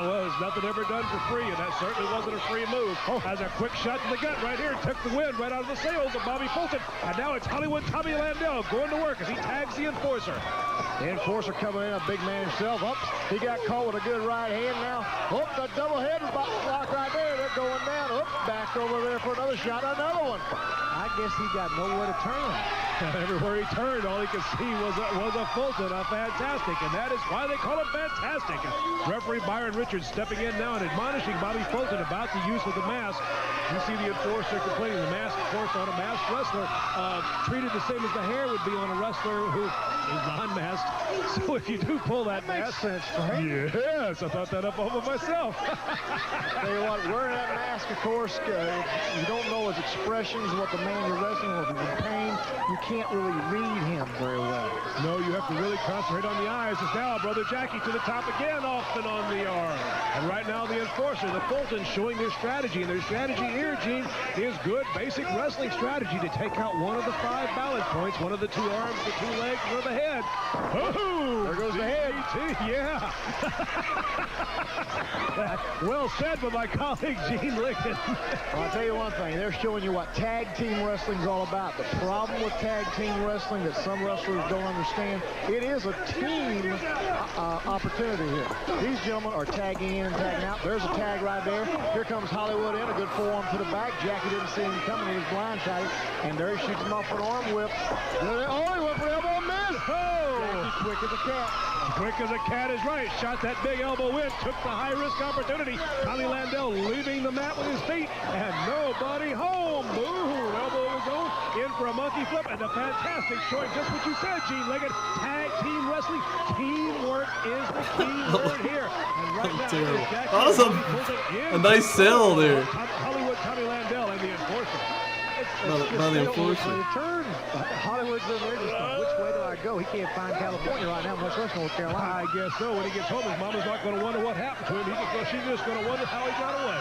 Well, there's nothing ever done for free, and that certainly wasn't a free move. Has a quick shot to the gut right here. Took the wind right out of the sails of Bobby Fulton. And now it's Hollywood Tommy Landell going to work as he tags the enforcer. The enforcer coming in, a big man himself. Up, he got caught with a good right hand now. Up, the double head block right there. They're going down. Up, back over there for another shot. Another one. I guess he got nowhere to turn. Everywhere he turned, all he could see was a Fulton, a fantastic, and that is why they call him fantastic. And referee Byron Richards stepping in now and admonishing Bobby Fulton about the use of the mask. You see the enforcer complaining the mask, of course, on a masked wrestler, treated the same as the hair would be on a wrestler who is non-masked. So if you do pull that mask, sense, right? Yes, I thought that up over myself. Tell you what, wearing that mask, of course, you don't know his expressions, what the man you're wrestling with is in pain. You can't really read him very well. No, you have to really concentrate on the eyes. It's now Brother Jackie to the top again, off and on the arm. And right now the enforcer, the Fulton, showing their strategy. And their strategy here, Gene, is good basic wrestling strategy to take out one of the 5 balance points, one of the 2 arms, the 2 legs, or the head. Oh, there goes the head. Yeah. Well said by my colleague, Gene Licken. Well, I'll tell you one thing. They're showing you what tag team wrestling's all about. The problem with tag team wrestling that some wrestlers don't understand, it is a team opportunity here. These gentlemen are tagging in and tagging out. There's a tag right there. Here comes Hollywood in, a good forearm to the back. Jackie didn't see him coming. He was blindsided. And there he shoots him off an arm whip. Oh, he went for the elbow miss. Jackie's quick as a cat. Quick as a cat is right. Shot that big elbow in. Took the high-risk opportunity. Tommy Landell leaving the mat with his feet. And nobody home. Boom. Elbow of his own. In for a monkey flip. And a fantastic showing. Just what you said, Gene Liggett. Tag team wrestling. Teamwork is the key word here. And right now, Jackie awesome. A nice sell there. Hollywood Tommy Landell and the enforcer. By the enforcer. Turn. Hollywood's in there just going, which way do I go? He can't find California right now, much less North Carolina. I guess so. When he gets home, his mama's not going to wonder what happened to him. She's just going to wonder how he got away.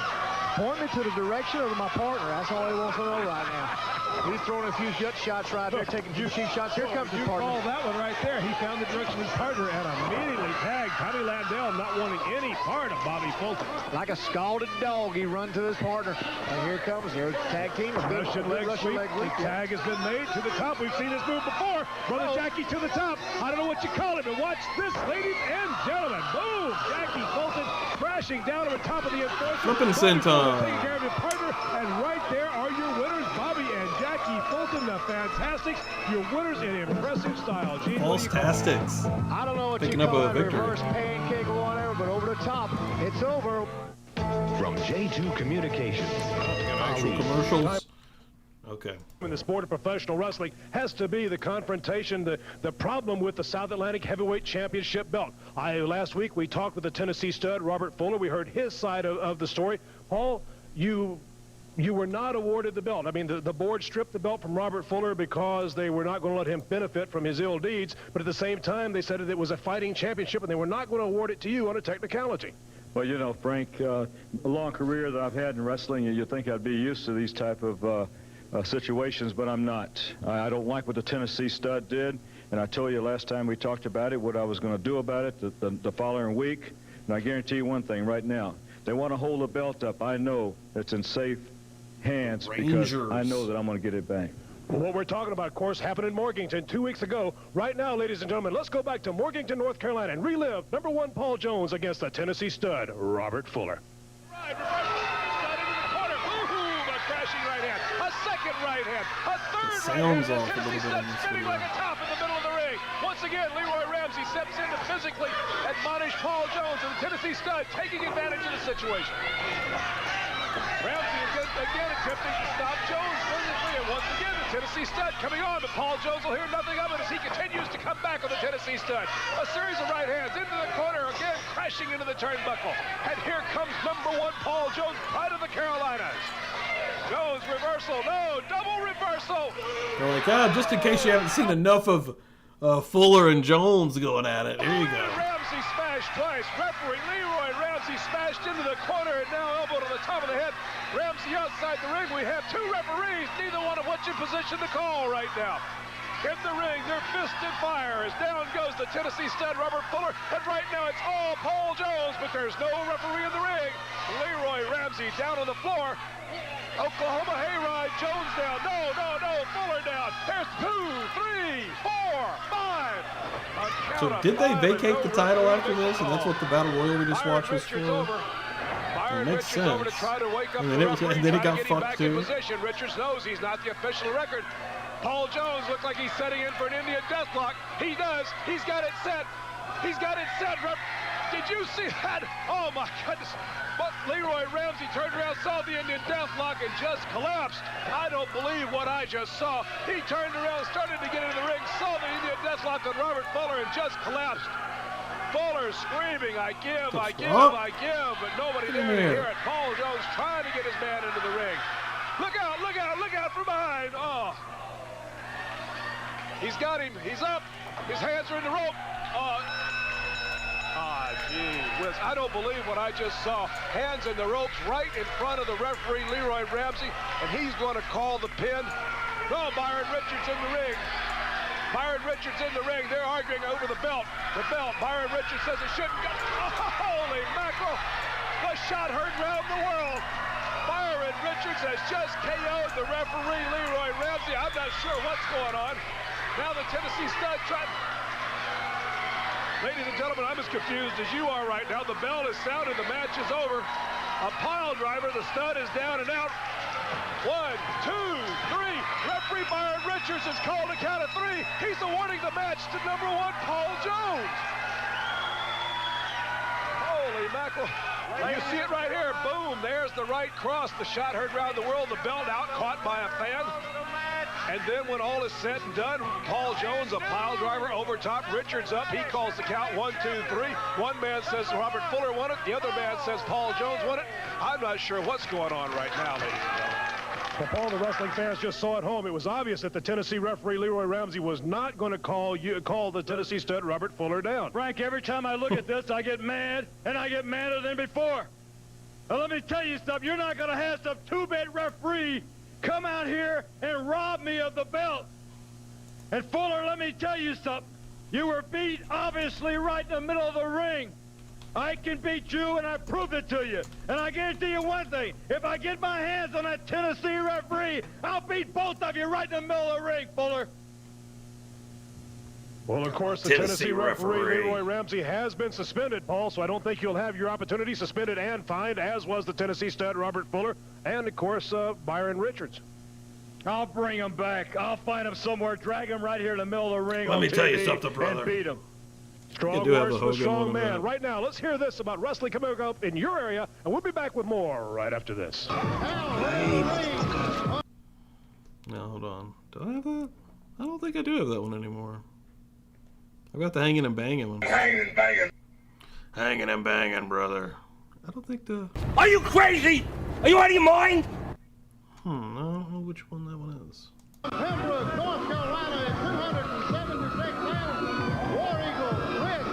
Point me to the direction of my partner. That's all he wants to know right now. He's throwing a few gut shots right there, taking a few cheap shots. Here comes his partner. You call that one right there. He found the direction of his partner and immediately tagged Tommy Landell, not wanting any part of Bobby Fulton. Like a scalded dog, he run to his partner. And here comes their tag team. Russian leg sweep. The tag has been made to the top. We've seen this move before. Brother Jackie to the top. I don't know what you call it, but watch this, ladies and gentlemen. Boom! Jackie Fulton, fresh crashing down on the top of the enforcer. Flipping senton. Taking care of your partner, and right there are your winners, Bobby and Jackie Fulton, the Fantastics. Your winners in impressive style. Gene, False-tastics. I don't know what Picking you up call a it, victory. reverse pancake or whatever, but over the top, it's over. From J2 Communications. Actual commercials. Okay. In the sport of professional wrestling has to be the confrontation, the problem with the South Atlantic Heavyweight Championship belt. Last week we talked with the Tennessee stud, Robert Fuller. We heard his side of the story. Paul, you were not awarded the belt. I mean, the board stripped the belt from Robert Fuller because they were not going to let him benefit from his ill deeds, but at the same time they said that it was a fighting championship and they were not going to award it to you on a technicality. Well, you know, Frank, a long career that I've had in wrestling, you'd think I'd be used to these type of situations, but I'm not. I don't like what the Tennessee stud did, and I told you last time we talked about it, what I was going to do about it the following week, and I guarantee you one thing right now. They want to hold the belt up. I know it's in safe hands because I know that I'm going to get it back. Well, what we're talking about, of course, happened in Morganton 2 weeks ago. Right now, ladies and gentlemen, let's go back to Morganton, North Carolina, and relive #1 Paul Jones against the Tennessee stud, Robert Fuller. Right, stud into the corner. Boom! A crashing right hand. A second right hand. A third Sounds right hand. off a little bit in this Sitting video. like a top in the middle of the ring. Once again, Leroy Ramsey steps in to physically admonish Paul Jones, and the Tennessee stud taking advantage of the situation. Ramsey again attempting to stop Jones physically, and once again the Tennessee stud coming on, but Paul Jones will hear nothing of it as he continues to come back on the Tennessee stud. A series of right hands into the corner, again crashing into the turnbuckle. And here comes #1 Paul Jones, pride of the Carolinas. Jones reversal, no, double reversal. They're like, just in case you haven't seen enough of Fuller and Jones going at it. Here you go. Ramsey smashed twice. Referee Leroy Ramsey smashed into the corner and now elbowed on the top of the head. Ramsey outside the ring. We have two referees, neither one of which in position to call right now. In the ring, their fist in fire as down goes the Tennessee stud, Robert Fuller. And right now it's all Paul Jones, but there's no referee in the ring. Leroy Ramsey down on the floor. Oklahoma hayride, Jones down. No, Fuller down. There's 2, 3, 4, 5. So did they vacate the title after this? And that's what the Battle Royal we just watched was for? Byron makes Richards sense. over to try to wake up And the then referee, it got trying to get him fucked back in too. position. Richards knows he's not the official record. Paul Jones looks like he's setting in for an Indian deathlock. He does. He's got it set. He's got it set. Did you see that? Oh my goodness. But Leroy Ramsey turned around, saw the Indian deathlock, and just collapsed. I don't believe what I just saw. He turned around, started to get into the ring, saw the Indian deathlock on Robert Fuller, and just collapsed. Fuller screaming, I give, but nobody there to hear it. Paul Jones trying to get his man into the ring. Look out from behind. Oh. He's got him. He's up. His hands are in the rope. Gee whiz. I don't believe what I just saw. Hands in the ropes right in front of the referee, Leroy Ramsey, and he's going to call the pin. No, Byron Richards in the ring. Byron Richards in the ring. They're arguing over the belt. Byron Richards says it shouldn't go. Oh, holy mackerel. The shot heard around the world. Byron Richards has just KO'd the referee, Leroy Ramsey. I'm not sure what's going on. Now the Tennessee stud trying. Ladies and gentlemen, I'm as confused as you are right now. The bell is sounded. The match is over. A pile driver. The stud is down and out. 1, 2, 3. Referee Byron Richards has called a count of 3. He's awarding the match to #1 Paul Jones. Holy mackerel. You see it right here. Boom. There's the right cross. The shot heard around the world. The belt out, caught by a fan. And then when all is said and done, Paul Jones, a pile driver over top, Richards up. He calls the count 1, 2, 3. One man says Robert Fuller won it. The other man says Paul Jones won it. I'm not sure what's going on right now, ladies and gentlemen. Well, Paul, the wrestling fans just saw at home. It was obvious that the Tennessee referee, Leroy Ramsey, was not going to call the Tennessee stud, Robert Fuller, down. Frank, every time I look at this, I get mad, and I get madder than before. Now, let me tell you something. You're not going to have some two-bit referee come out here and rob me of the belt. And Fuller, let me tell you something. You were beat, obviously, right in the middle of the ring. I can beat you, and I proved it to you. And I guarantee you one thing. If I get my hands on that Tennessee referee, I'll beat both of you right in the middle of the ring, Fuller. Well, of course, the Tennessee referee, Leroy Ramsey, has been suspended, Paul, so I don't think you'll have your opportunity, suspended and fined, as was the Tennessee stud Robert Fuller, and, of course, Byron Richards. I'll bring him back. I'll find him somewhere, drag him right here in the middle of the ring. Let me tell you something, brother. And beat him. Strong words from a strong man. Right now, let's hear this about wrestling coming up in your area, and we'll be back with more right after this. Now, hold on. Do I have that? I don't think I do have that one anymore. I've got the hanging and banging one. Hanging and banging. Hanging and banging, brother. I don't think the... Are you crazy? Are you out of your mind? I don't know which one that one is. Pembroke, North Carolina, at 276 pounds. War Eagle, Chris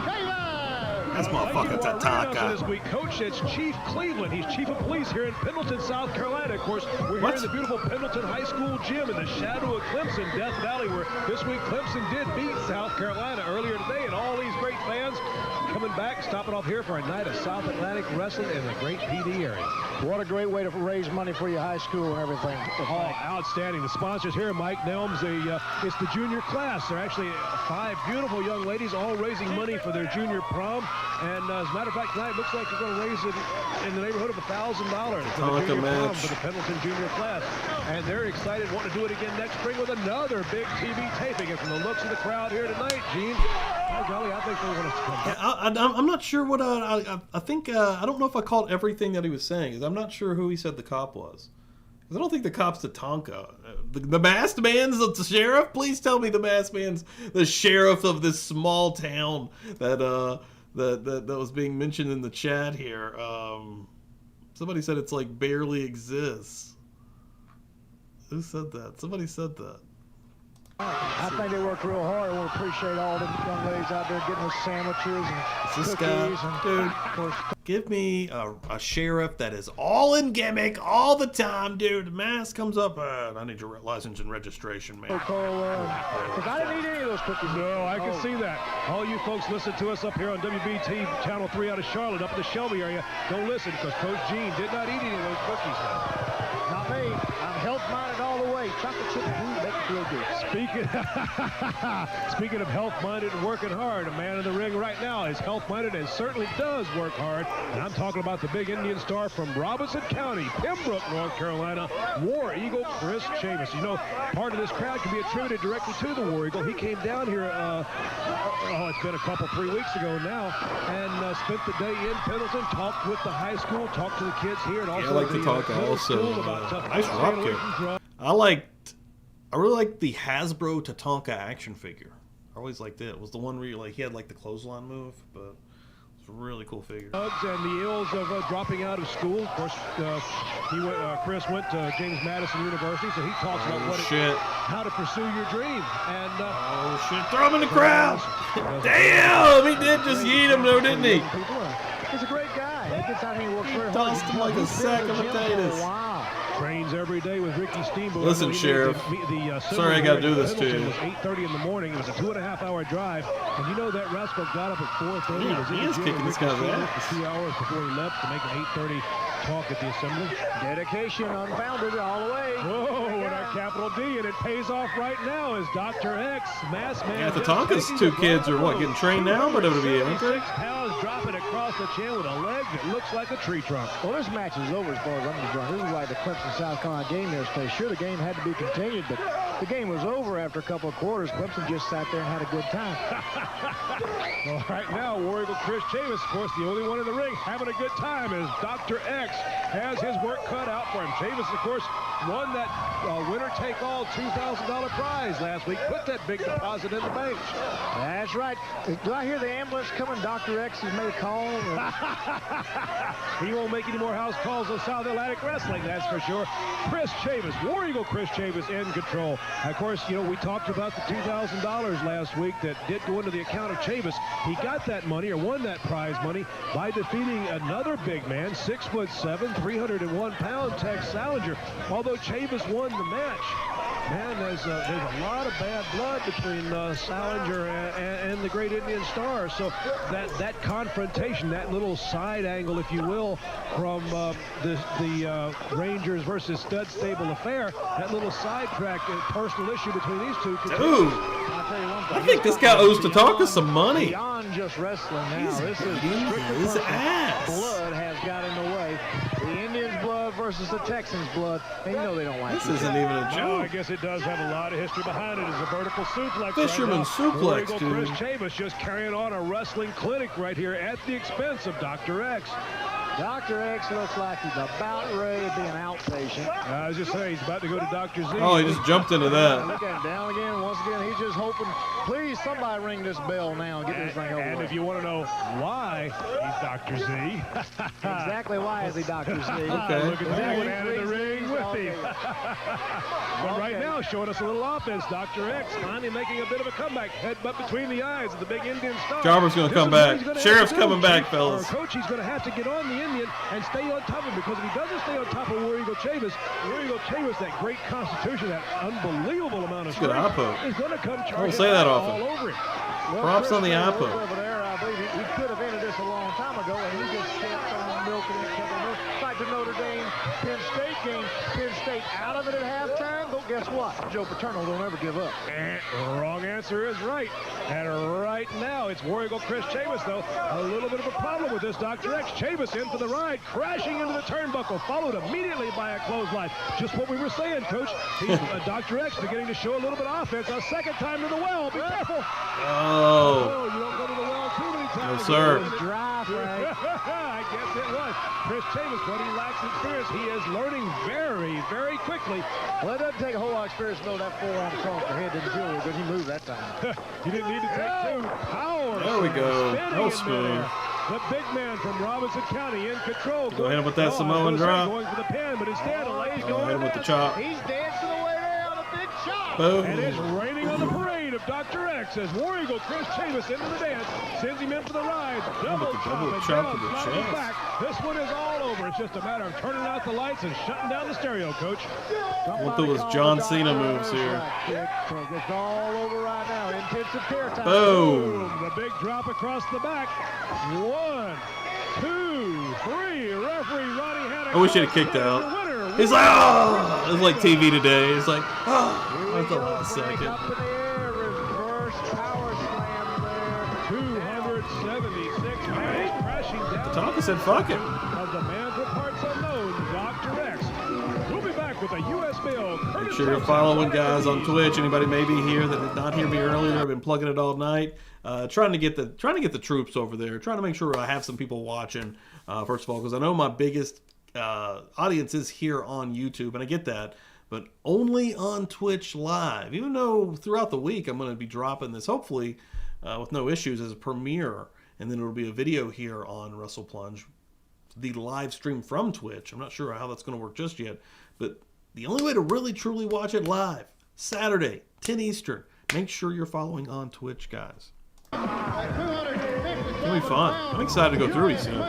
Taylor. That's motherfucker Tatanka. This week, Coach, it's Chief Cleveland. He's Chief of Police here in Pendleton, South Carolina. Of course, we're here in the beautiful Pendleton High School gym in the shadow of Clemson, Death Valley, where this week Clemson did beat South Carolina earlier today, and all these great fans coming back, stopping off here for a night of South Atlantic wrestling in the great PD area. What a great way to raise money for your high school and everything. Oh, outstanding. The sponsors here, Mike Nelms, it's the junior class. They're actually 5 beautiful young ladies all raising money for their junior prom. And as a matter of fact, tonight it looks like they're going to raise it in the neighborhood of $1,000 for the junior prom for the Pendleton junior class. And they're excited, wanting to do it again next spring with another big TV taping. And from the looks of the crowd here tonight, Gene, by golly, I think they want us to come back. I'm not sure what I think. I don't know if I caught everything that he was saying, because I'm not sure who he said the cop was. Because I don't think the cop's Tatanka. The masked man's the sheriff? Please tell me the masked man's the sheriff of this small town that was being mentioned in the chat here. Somebody said it's like barely exists. Who said that? Somebody said that. I think they worked real hard. I want to appreciate all the young ladies out there getting us sandwiches and This cookies. guy, dude, of course, give me a sheriff that is all in gimmick all the time, dude. The mask comes up. I need your license and registration, man. Because I didn't eat any of those cookies. No, I can see that. All you folks listen to us up here on WBT Channel 3 out of Charlotte, up in the Shelby area. Don't listen, because Coach Gene did not eat any of those cookies. Not me. I'm health-minded all the way. Chocolate chip food make me feel good. Speaking of health-minded and working hard, a man in the ring right now is health-minded and certainly does work hard. And I'm talking about the big Indian star from Robinson County, Pembroke, North Carolina, War Eagle Chris Chavis. You know, part of this crowd can be attributed directly to the War Eagle. He came down here, it's been 3 weeks ago now, and spent the day in Pendleton, talked with the high school, talked to the kids here, and also I like to talk also. Nice rock here. I really like the Hasbro Tatanka action figure. I always liked it. It was the one where he had like the clothesline move, but it's a really cool figure. And the ills of dropping out of school. Of course, Chris went to James Madison University, so he talks about how to pursue your dream. And oh shit! Throw him in the crowd! Damn! He did just yeet him though, didn't he? He's a great guy. He gets out here and works very hard. Tossed him like a sack of potatoes. Wow. Trains every day with Ricky Steamboat. Listen, Sheriff. Sorry I got to do this to you. It was 8:30 in the morning. It was a 2.5-hour drive. And you know that rascal got up at 4:30. He is kicking this guy's ass. For 2 hours before he left to make an 8:30 talk at the assembly. Dedication unfounded all the way. Whoa, and our capital D, and it pays off right now as Dr. X, Mask Man. Yeah, Tatanka's 2 kids are getting trained now, but it'll be 6 pounds dropping across the chin with a leg that looks like a tree trunk. Well, this match is over as far as I'm concerned. This is like the Clemson South Carolina game yesterday. Sure, the game had to be continued, but the game was over after a couple of quarters. Clemson just sat there and had a good time. Well, right now, War Eagle Chris Chavis, of course, the only one in the ring having a good time, as Dr. X has his work cut out for him. Chavis, of course, won that winner-take-all $2,000 prize last week. Put that big deposit in the bank. That's right. Do I hear the ambulance coming? Dr. X has made a call. He won't make any more house calls on South Atlantic Wrestling, that's for sure. Chris Chavis, War Eagle Chris Chavis in control. Of course, you know, we talked about the $2,000 last week that did go into the account of Chavis. He got that money, or won that prize money, by defeating another big man, 6'7", 301-pound Tex Salinger. Although Chavis won the match, Man, there's a lot of bad blood between Salinger and the Great Indian Star. So that confrontation, that little side angle, if you will, from the Rangers versus Stud Stable affair, that little sidetrack, personal issue between these two. Dude, I think this guy owes Tatanka some money. Beyond just wrestling now. He's This is beating his ass. blood has got in the way. The Indians' blood versus the Texans' blood. And you know they don't like This it. isn't even a Oh, I joke. guess it does have a lot of history behind it. It's a vertical suplex. Fisherman right now. suplex, Eagle dude. Chris Chavis just carrying on a wrestling clinic right here at the expense of Dr. X. Dr. X looks like he's about ready to be an outpatient. I was just saying, he's about to go to Dr. Z. Oh, he just jumped into that. Look at him down again. Once again, he's just hoping, please, somebody ring this bell now and get this thing over And with. if you want to know why he's Dr. Z. Exactly why is he Dr. Z? Okay. Look at that one out of the ring with him. But right now, showing us a little offense. Dr. X finally making a bit of a comeback. Headbutt between the eyes of the big Indian Star. Jobber's going to This come is what back. he's gonna Sheriff's have to do. coming back, Our fellas. coach, he's going to have to get on the Indian and stay on top of him, because if he doesn't stay on top of War Eagle Chavis, that great constitution, that unbelievable amount of Good eye strength, poke. is going to come don't charging say that all often. over him. Props on the eye poke. Over there, I believe he could have ended this a long time ago, and he just kept on milking it, kept on milking it. Like the Notre Dame Penn State game. Penn State out of it at halftime. But guess what? Joe Paterno don't ever give up. Wrong answer is right. And right now, it's War Eagle Chris Chavis, though. A little bit of a problem with this. Dr. X. Chavis in for the ride, crashing into the turnbuckle, followed immediately by a clothesline. Just what we were saying, Coach. He's Dr. X beginning to show a little bit of offense. A second time to the well. Be careful. Oh. You don't go to the well too many times. No, sir. Dry, Frank. I guess it was. Chris Chavis, but he lacks experience. He is learning very, very quickly. Well, it doesn't take a whole lot of experience to know that forearm across the head didn't feel real good. He moved that time. You didn't need to take two. Power. There we go. Spinning No in spoon. midair. The big man from Robinson County in control. Go ahead with that Samoan drop. Going for the pin, but instead, Alay's Go going ahead to with the miss. chop. He's dancing away there on a big chop. And it's Boom. raining on the parade of Dr. X as War Eagle Chris Chavis into the dance, sends him in for the ride. Double double chop chop and to the down, sliding chest. back. This one is all over. It's just a matter of turning out the lights and shutting down the stereo, Coach. Went through his John Cena moves here. It's all over right now. Intensive care time. Boom. The big drop across the back. 1, 2, 3. Referee Ronnie had I wish he'd have kicked out. He's like, oh! It was like TV today. He's like, oh! That's the last second. Up in the air, reverse power slam there. 276 pounds crashing down. Tatanka said, fuck it. Of the man for parts unknown, Dr. X. We'll be back with a U.S. Mail. Make sure you're following guys on Twitch. Anybody maybe here that did not hear me earlier, I've been plugging it all night. Trying to get the troops over there. Trying to make sure I have some people watching. First of all, because I know my biggest audience is here on YouTube, and I get that, but only on Twitch Live. Even though throughout the week I'm going to be dropping this, hopefully with no issues, as a premiere, and then it'll be a video here on Wrestle Plunge, the live stream from Twitch. I'm not sure how that's going to work just yet, but the only way to really truly watch it live, Saturday, 10 Eastern. Make sure you're following on Twitch, guys. It'll be fun. I'm excited to go through these soon.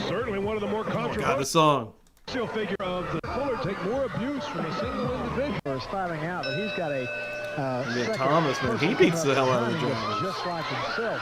Certainly one of the more Oh, God, controversial the song. figure of the Fuller take more abuse from a single individual. Is finding out that he's got a second Thomas, man, he person beats the coming hell up out of the behind him Germans. just like himself.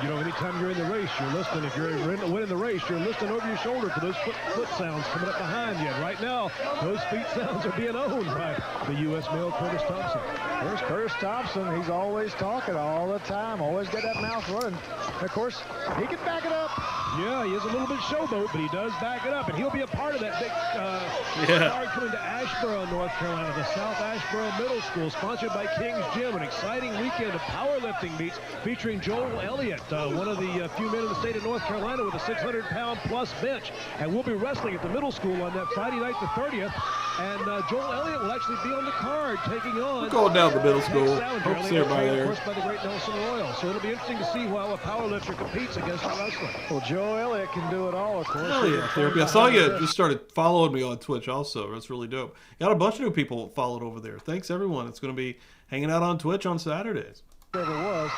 You know, anytime you're in the race, you're listening. If you're winning the race, you're listening over your shoulder for those foot sounds coming up behind you. And right now, those feet sounds are being owned by the U.S. male Curtis Thompson. There's Curtis Thompson. He's always talking all the time. Always got that mouth running. And of course, he can back it up. Yeah, he is a little bit showboat, but he does back it up. And he'll be a part of that big card coming to Asheboro, North Carolina, the South Asheboro Middle School, sponsored by King's Gym. An exciting weekend of powerlifting meets featuring Joel Elliott, one of the few men in the state of North Carolina with a 600-pound plus bench. And we'll be wrestling at the middle school on that Friday night, the 30th. And Joel Elliott will actually be on the card taking on... We're going down to middle school. Salinger. Hope to see everybody Of there. course, by the great Nelson Royal. So it'll be interesting to see how a powerlifter competes against a wrestler. Well, Joe Elliott can do it all, of course. Hell yeah, therapy. I saw you just started following me on Twitch also. That's really dope. Got a bunch of new people followed over there. Thanks, everyone. It's going to be hanging out on Twitch on Saturdays. ever was.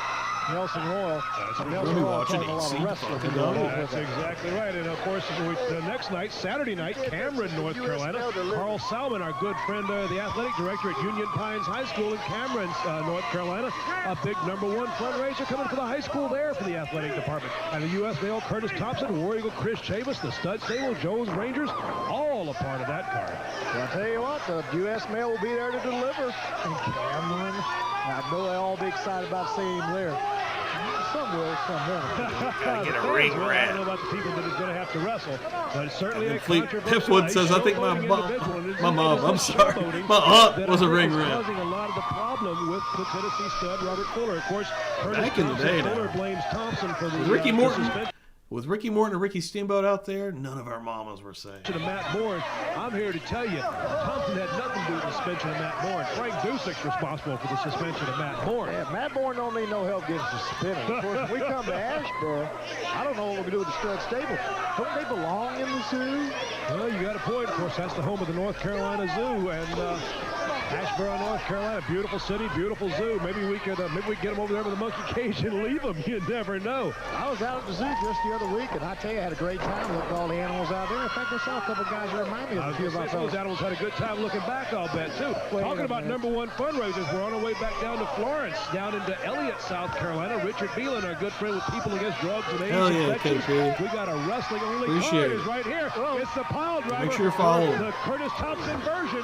Nelson Royal. Nelson Royal watching a lot of wrestling. That's exactly right. And of course, the next night, Saturday night, Cameron, North Carolina. Carl Salmon, our good friend, the athletic director at Union Pines High School in Cameron, North Carolina. A big #1 fundraiser coming for the high school there for the athletic department. And the U.S. Mail, Curtis Thompson, War Eagle, Chris Chavis, the Stud Stable, Jones Rangers, all a part of that card. Well, I'll tell you what, the U.S. Mail will be there to deliver. And Cameron, I know they'll all be excited about seeing him there. Some will, some won't. Gotta get a ring rat. I don't know about the people that he's going to have to wrestle, but it's certainly a Piffwood says, I think my mom, I'm sorry, my aunt was a ring rat. Causing a lot of the problem with the Tennessee stud, Robert Fuller. Of course, back in the day, Fuller blames Thompson for the Ricky Morton. With Ricky Morton and Ricky Steamboat out there, none of our mamas were safe. To Matt Bourne, I'm here to tell you, Thompson had nothing to do with the suspension of Matt Bourne. Frank Dusic's responsible for the suspension of Matt Bourne. Yeah, Matt Bourne don't need no help getting suspended. Of course, when we come to Asheboro, I don't know what we're going to do with the stud stable. Don't they belong in the zoo? Well, you got a point. Of course, that's the home of the North Carolina Zoo, and Asheboro, North Carolina, beautiful city, beautiful zoo. Maybe we could get them over there with a monkey cage and leave them. You never know. I was out at the zoo just the other week, and I tell you, I had a great time looking at all the animals out there. In fact, I saw a couple guys that remind me of a few of our those animals had a good time looking back, I'll bet, too. Talking about #1 fundraisers, we're on our way back down to Florence, down into Elliott, South Carolina. Richard Beelan, our good friend with People Against Drugs and AIDS Infections. We got a wrestling-only card is right here. It's the pile driver. Make sure you're following. The Curtis Thompson version,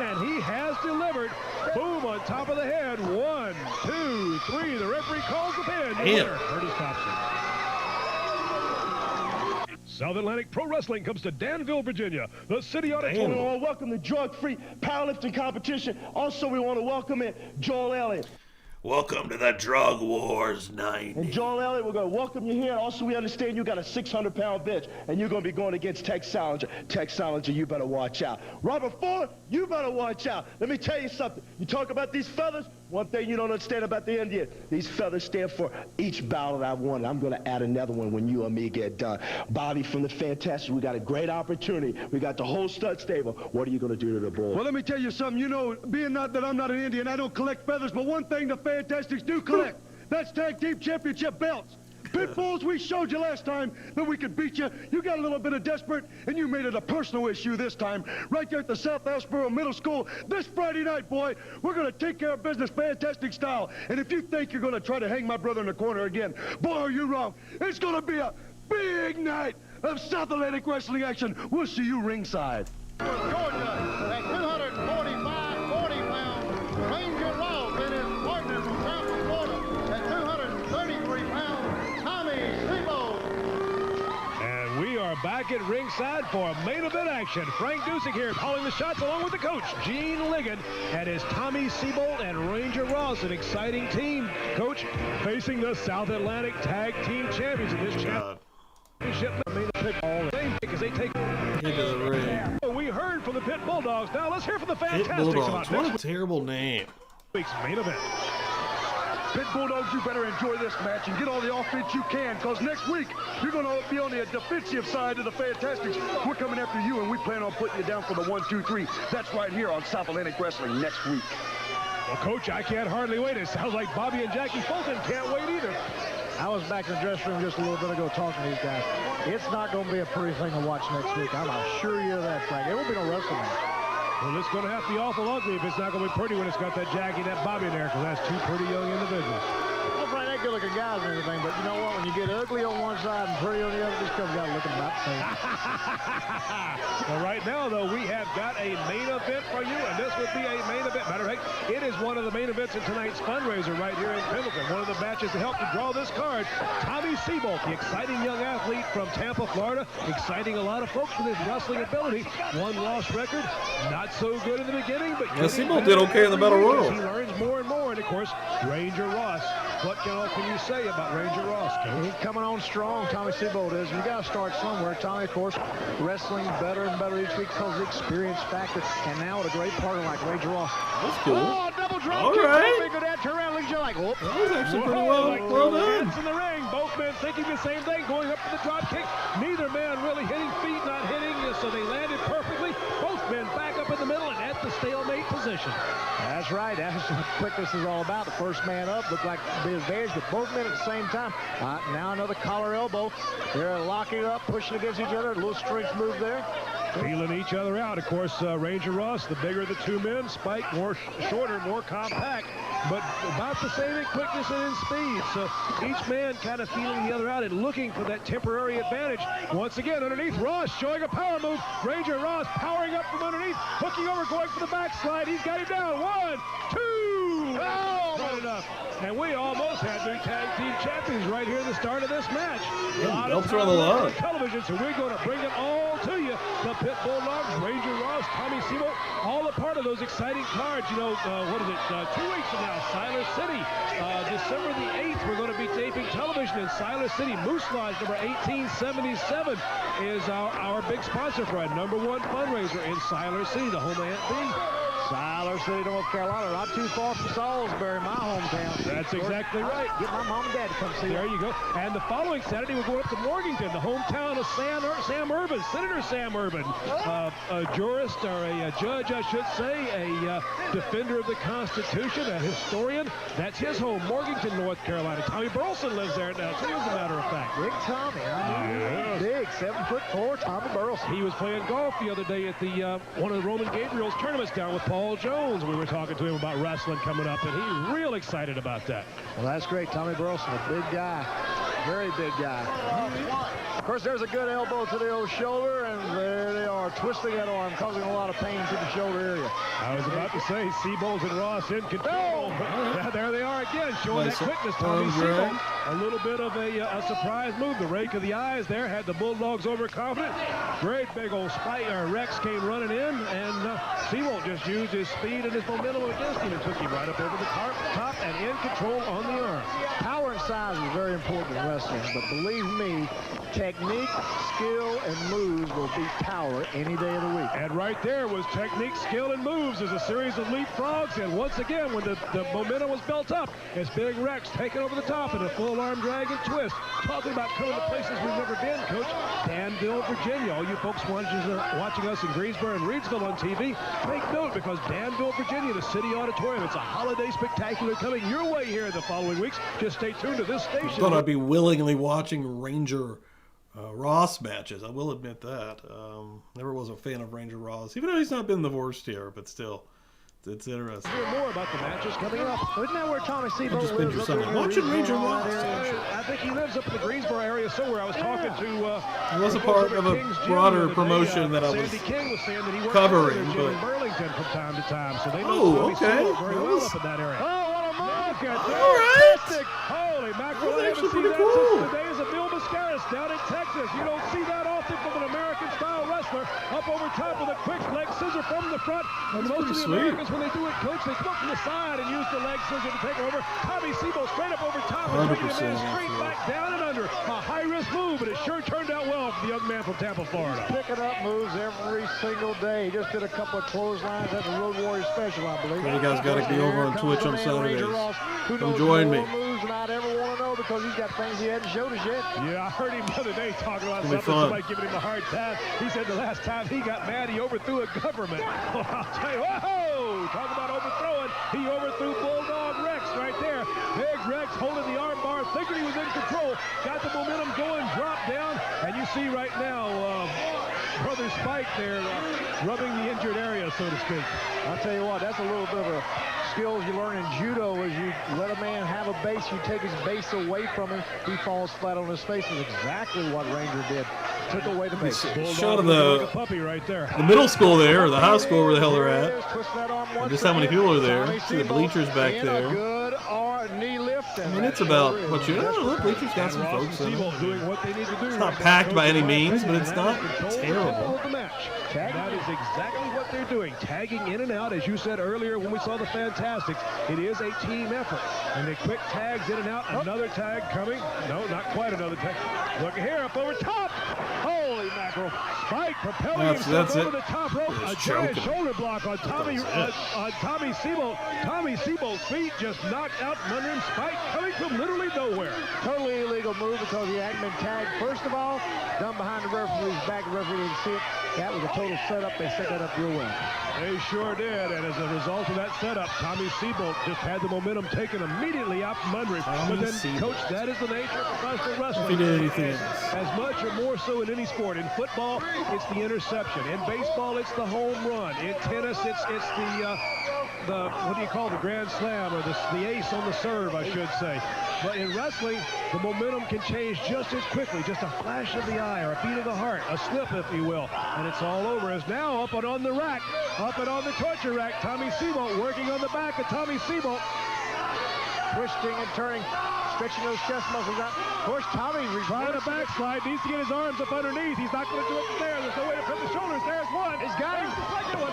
and he has delivered. Boom, on top of the head. 1, 2, 3. The referee calls the pin. Curtis Thompson. South Atlantic Pro Wrestling comes to Danville, Virginia. The city auditorium. We want to welcome the drug-free powerlifting competition. Also, we want to welcome in Joel Elliott. Welcome to the Drug Wars 90. And Joel Elliott, we're going to welcome you here. Also, we understand you got a 600-pound bench, and you're going to be going against Tex Salinger. Tex Salinger, you better watch out. Robert Fuller, you better watch out. Let me tell you something. You talk about these feathers. One thing you don't understand about the Indian, these feathers stand for each battle that I've won. I'm going to add another one when you and me get done. Bobby from the Fantastic, we got a great opportunity. We got the whole stud stable. What are you going to do to the bull? Well, let me tell you something. You know, being that I'm not an Indian, I don't collect feathers, but one thing the Fantastics do collect, that's tag team championship belts. Pit Bulls, we showed you last time that we could beat you. You got a little bit of desperate, and you made it a personal issue this time. Right there at the South Asheboro Middle School, this Friday night, boy, we're going to take care of business Fantastic style. And if you think you're going to try to hang my brother in the corner again, boy, are you wrong. It's going to be a big night of South Atlantic wrestling action. We'll see you ringside. Georgia, at 245, 40 pounds, Ranger Ross and his partner from Tampa, Florida, at 233 pounds, Tommy Sebo. And we are back at ringside for main event action. Frank Dusik here calling the shots along with the coach, Gene Ligon, and his Tommy Sebold and Ranger Ross, an exciting team, coach, facing the South Atlantic Tag Team Champions in this championship. Because they take into the ring. We heard from the Pit Bulldogs. Now let's hear from the Pit Fantastics Bulldogs. about What a terrible name. Week's main event. Pit Bulldogs, you better enjoy this match and get all the offense you can, because next week you're going to be on the defensive side of the Fantastics. We're coming after you, and we plan on putting you down for the 1, 2, 3. That's right here on South Atlantic Wrestling next week. Well, Coach, I can't hardly wait. It sounds like Bobby and Jackie Fulton can't wait either. I was back in the dressing room just a little bit ago talking to these guys. It's not going to be a pretty thing to watch next week. I'm assure you of that, Frank. There won't be no wrestling match. Well, it's going to have to be awful ugly if it's not going to be pretty when it's got that Jackie and that Bobby in there, because that's two pretty young individuals. Well, Frank, they're good-looking guys and everything, but you know what? When you get ugly on one side and pretty on the other, this comes out looking about the same. Well, right now, though, we have got a main event for you, and this would be a main event. Matter of fact, it is one of the main events in tonight's fundraiser right here in Pendleton. One of the matches to help to draw this card, Tommy Sebold, the exciting young athlete from Tampa, Florida, exciting a lot of folks with his wrestling ability. One-loss record, not so good in the beginning, but Sebold did okay in the Battle Royal. He learns more and more, and of course, Ranger Ross. What can you say about Ranger Ross, Coach? He's coming on strong, Tommy Sebold is. You got to start somewhere. Tommy, of course, wrestling better and better each week because of the experience factor. And now with a great partner like Ranger Ross. That's cool. Oh, double drop All kick. right. Big that turn around, leaves you like, whoop. That was actually pretty well done. In the ring, both men thinking the same thing, going up for the drop kick. Neither man really hitting, feet not hitting, so they landed perfectly. Both men back up in the middle and at the stalemate position. That's right. That's what quickness is all about. The first man up looked like the advantage, but both men at the same time. Now another collar elbow. They're locking up, pushing against each other. A little strength move there. Feeling each other out. Of course, Ranger Ross, the bigger of the two men. Spike, shorter, more compact, but about the same in quickness and in speed. So each man kind of feeling the other out and looking for that temporary advantage. Once again, underneath, Ross showing a power move. Ranger Ross powering up from underneath, hooking over, going for the backslide. He's got him down. 1, 2. Oh, not enough. And we almost had new tag team champions right here at the start of this match. Belts are on the line. Television, so we're going to bring it all to you. The Pit Bulldogs, Ranger Ross, Tommy Sebo, all a part of those exciting cards. You know, what is it, 2 weeks from now, Siler City. December the 8th, we're going to be taping television in Siler City. Moose Lodge number 1877 is our big sponsor for our #1 fundraiser in Siler City, the home of Aunt B. Siler City, North Carolina, not too far from Salisbury, my hometown. That's exactly right. Get my mom and dad to come see There you go. And the following Saturday, we're going up to Morganton, the hometown of Sam Urban, Senator Sam Urban, a jurist, or a judge, I should say, a defender of the Constitution, a historian. That's his home, Morganton, North Carolina. Tommy Burleson lives there now, too, as a matter of fact. Big Tommy, huh? Big, 7'4", Tommy Burleson. He was playing golf the other day at the one of the Roman Gabriel's tournaments down with Paul Jones. We were talking to him about wrestling coming up, and he's real excited about that. Well, that's great. Tommy Burleson, a big guy. Very big guy. Of course, there's a good elbow to the old shoulder, and there they are, twisting that arm, causing a lot of pain to the shoulder area. I was about to say, Seabold and Ross in control. There they are again, showing that quickness. Tommy Seabold, a little bit of a surprise move. The rake of the eyes there had the Bulldogs overconfident. Great big old spike. Rex came running in, and Seabold just used his speed and his momentum against him and took him right up over the top and in control on the arm. Power and size is very important in wrestling, but believe me, technique, skill, and moves will beat power any day of the week. And right there was technique, skill, and moves as a series of leapfrogs. And once again, when the momentum was built up, it's Big Rex taking over the top in a full arm drag and twist. Talking about coming to places we've never been, Coach. Danville, Virginia. All you folks watching us in Greensboro and Reidsville on TV, take note, because Danville, Virginia, the City Auditorium, it's a holiday spectacular coming your way here in the following weeks. Just stay tuned to this station. I thought I'd be willingly watching Ranger Ross matches. I will admit that. Never was a fan of Ranger Ross, even though he's not been the worst here, but still, it's interesting. Hear more about the matches coming up. Isn't that where Tommy Seabold just been through something. Watching Ranger Ross. I think he lives up in the Greensboro area somewhere. I was talking to... He was a part of a broader promotion that I was covering. But Burlington from time to time, so they know very well up in that area. Oh, what a move! All right. Holy mackerel! That's I haven't actually seen pretty that cool. since the days of Bill Mascaris down in Texas. You don't see that often from an American-style wrestler. Up over top with a quick leg scissor from the front. And most of the Americans, when they do it, Coach, they come from the side and use the leg scissor to take over. Tommy Sebo straight up over top and bringing the man straight back down and under. A high-risk move, but it sure turned out well for the young man from Tampa, Florida. Picking up moves every single day. He just did a couple of clotheslines at the Road Warrior Special, I believe. You guys got to be over on Twitch on Saturdays. Come join me. Moves and I'd ever want to know, because he's got things he hadn't showed us yet. Yeah, I heard him the other day talking about something, somebody giving him a hard time. He said the last time he got mad, he overthrew a government. Well, I'll tell you, whoa! Talk about overthrowing. He overthrew Bulldog Rex right there. Big Rex holding the arm bar, thinking he was in control. Got the momentum going, dropped down, and you see right now, Brother Spike there rubbing the injured area, so to speak. I'll tell you what, that's a little bit of a skills you learn in judo. As you let a man have a base, you take his base away from him, he falls flat on his face. Is exactly what Ranger did. Took away the base. Shot of like a puppy right there. The middle school there, or the high school where the hell they're at. And just how many people are there. See the bleachers back there. Good knee lift. I mean, it's about what you know. The bleachers got some folks in it. Doing what they need to do. It's not packed by any means, but it's not terrible. That is exactly what they're doing. Tagging in and out, as you said earlier when we saw the Fantastics. It is a team effort. And the quick tags in and out. Another tag coming. No, not quite another tag. Look here, up over top. Holy mackerel. Spike propelling himself over the top rope. A giant shoulder block on Tommy Sebolt. Tommy Sebolt's feet just knocked out from under him. Spike coming from literally nowhere. Totally illegal move because he hadn't been tagged. First of all, done behind the referee's back. The referee didn't see it. That was a total setup. They set that up real well. They sure did, and as a result of that setup, Tommy Sebolt just had the momentum taken immediately out from under him. But then, Coach, that is the nature of professional wrestling. If he did anything as much or more so in any sport. In football, it's the interception. In baseball, it's the home run. In tennis, it's the what do you call it, the grand slam, or the ace on the serve, I should say. But in wrestling, the momentum can change just as quickly, just a flash of the eye or a beat of the heart, a slip, if you will, and it's all over. As now up and on the rack, up and on the torture rack, Tommy Sebolt working on the back of Tommy Sebolt. Twisting and turning, stretching those chest muscles out. Of course, Tommy trying to backslide, needs to get his arms up underneath. He's not going to do it from there. There's no way to put the shoulders. There's one. He's got him. The second one.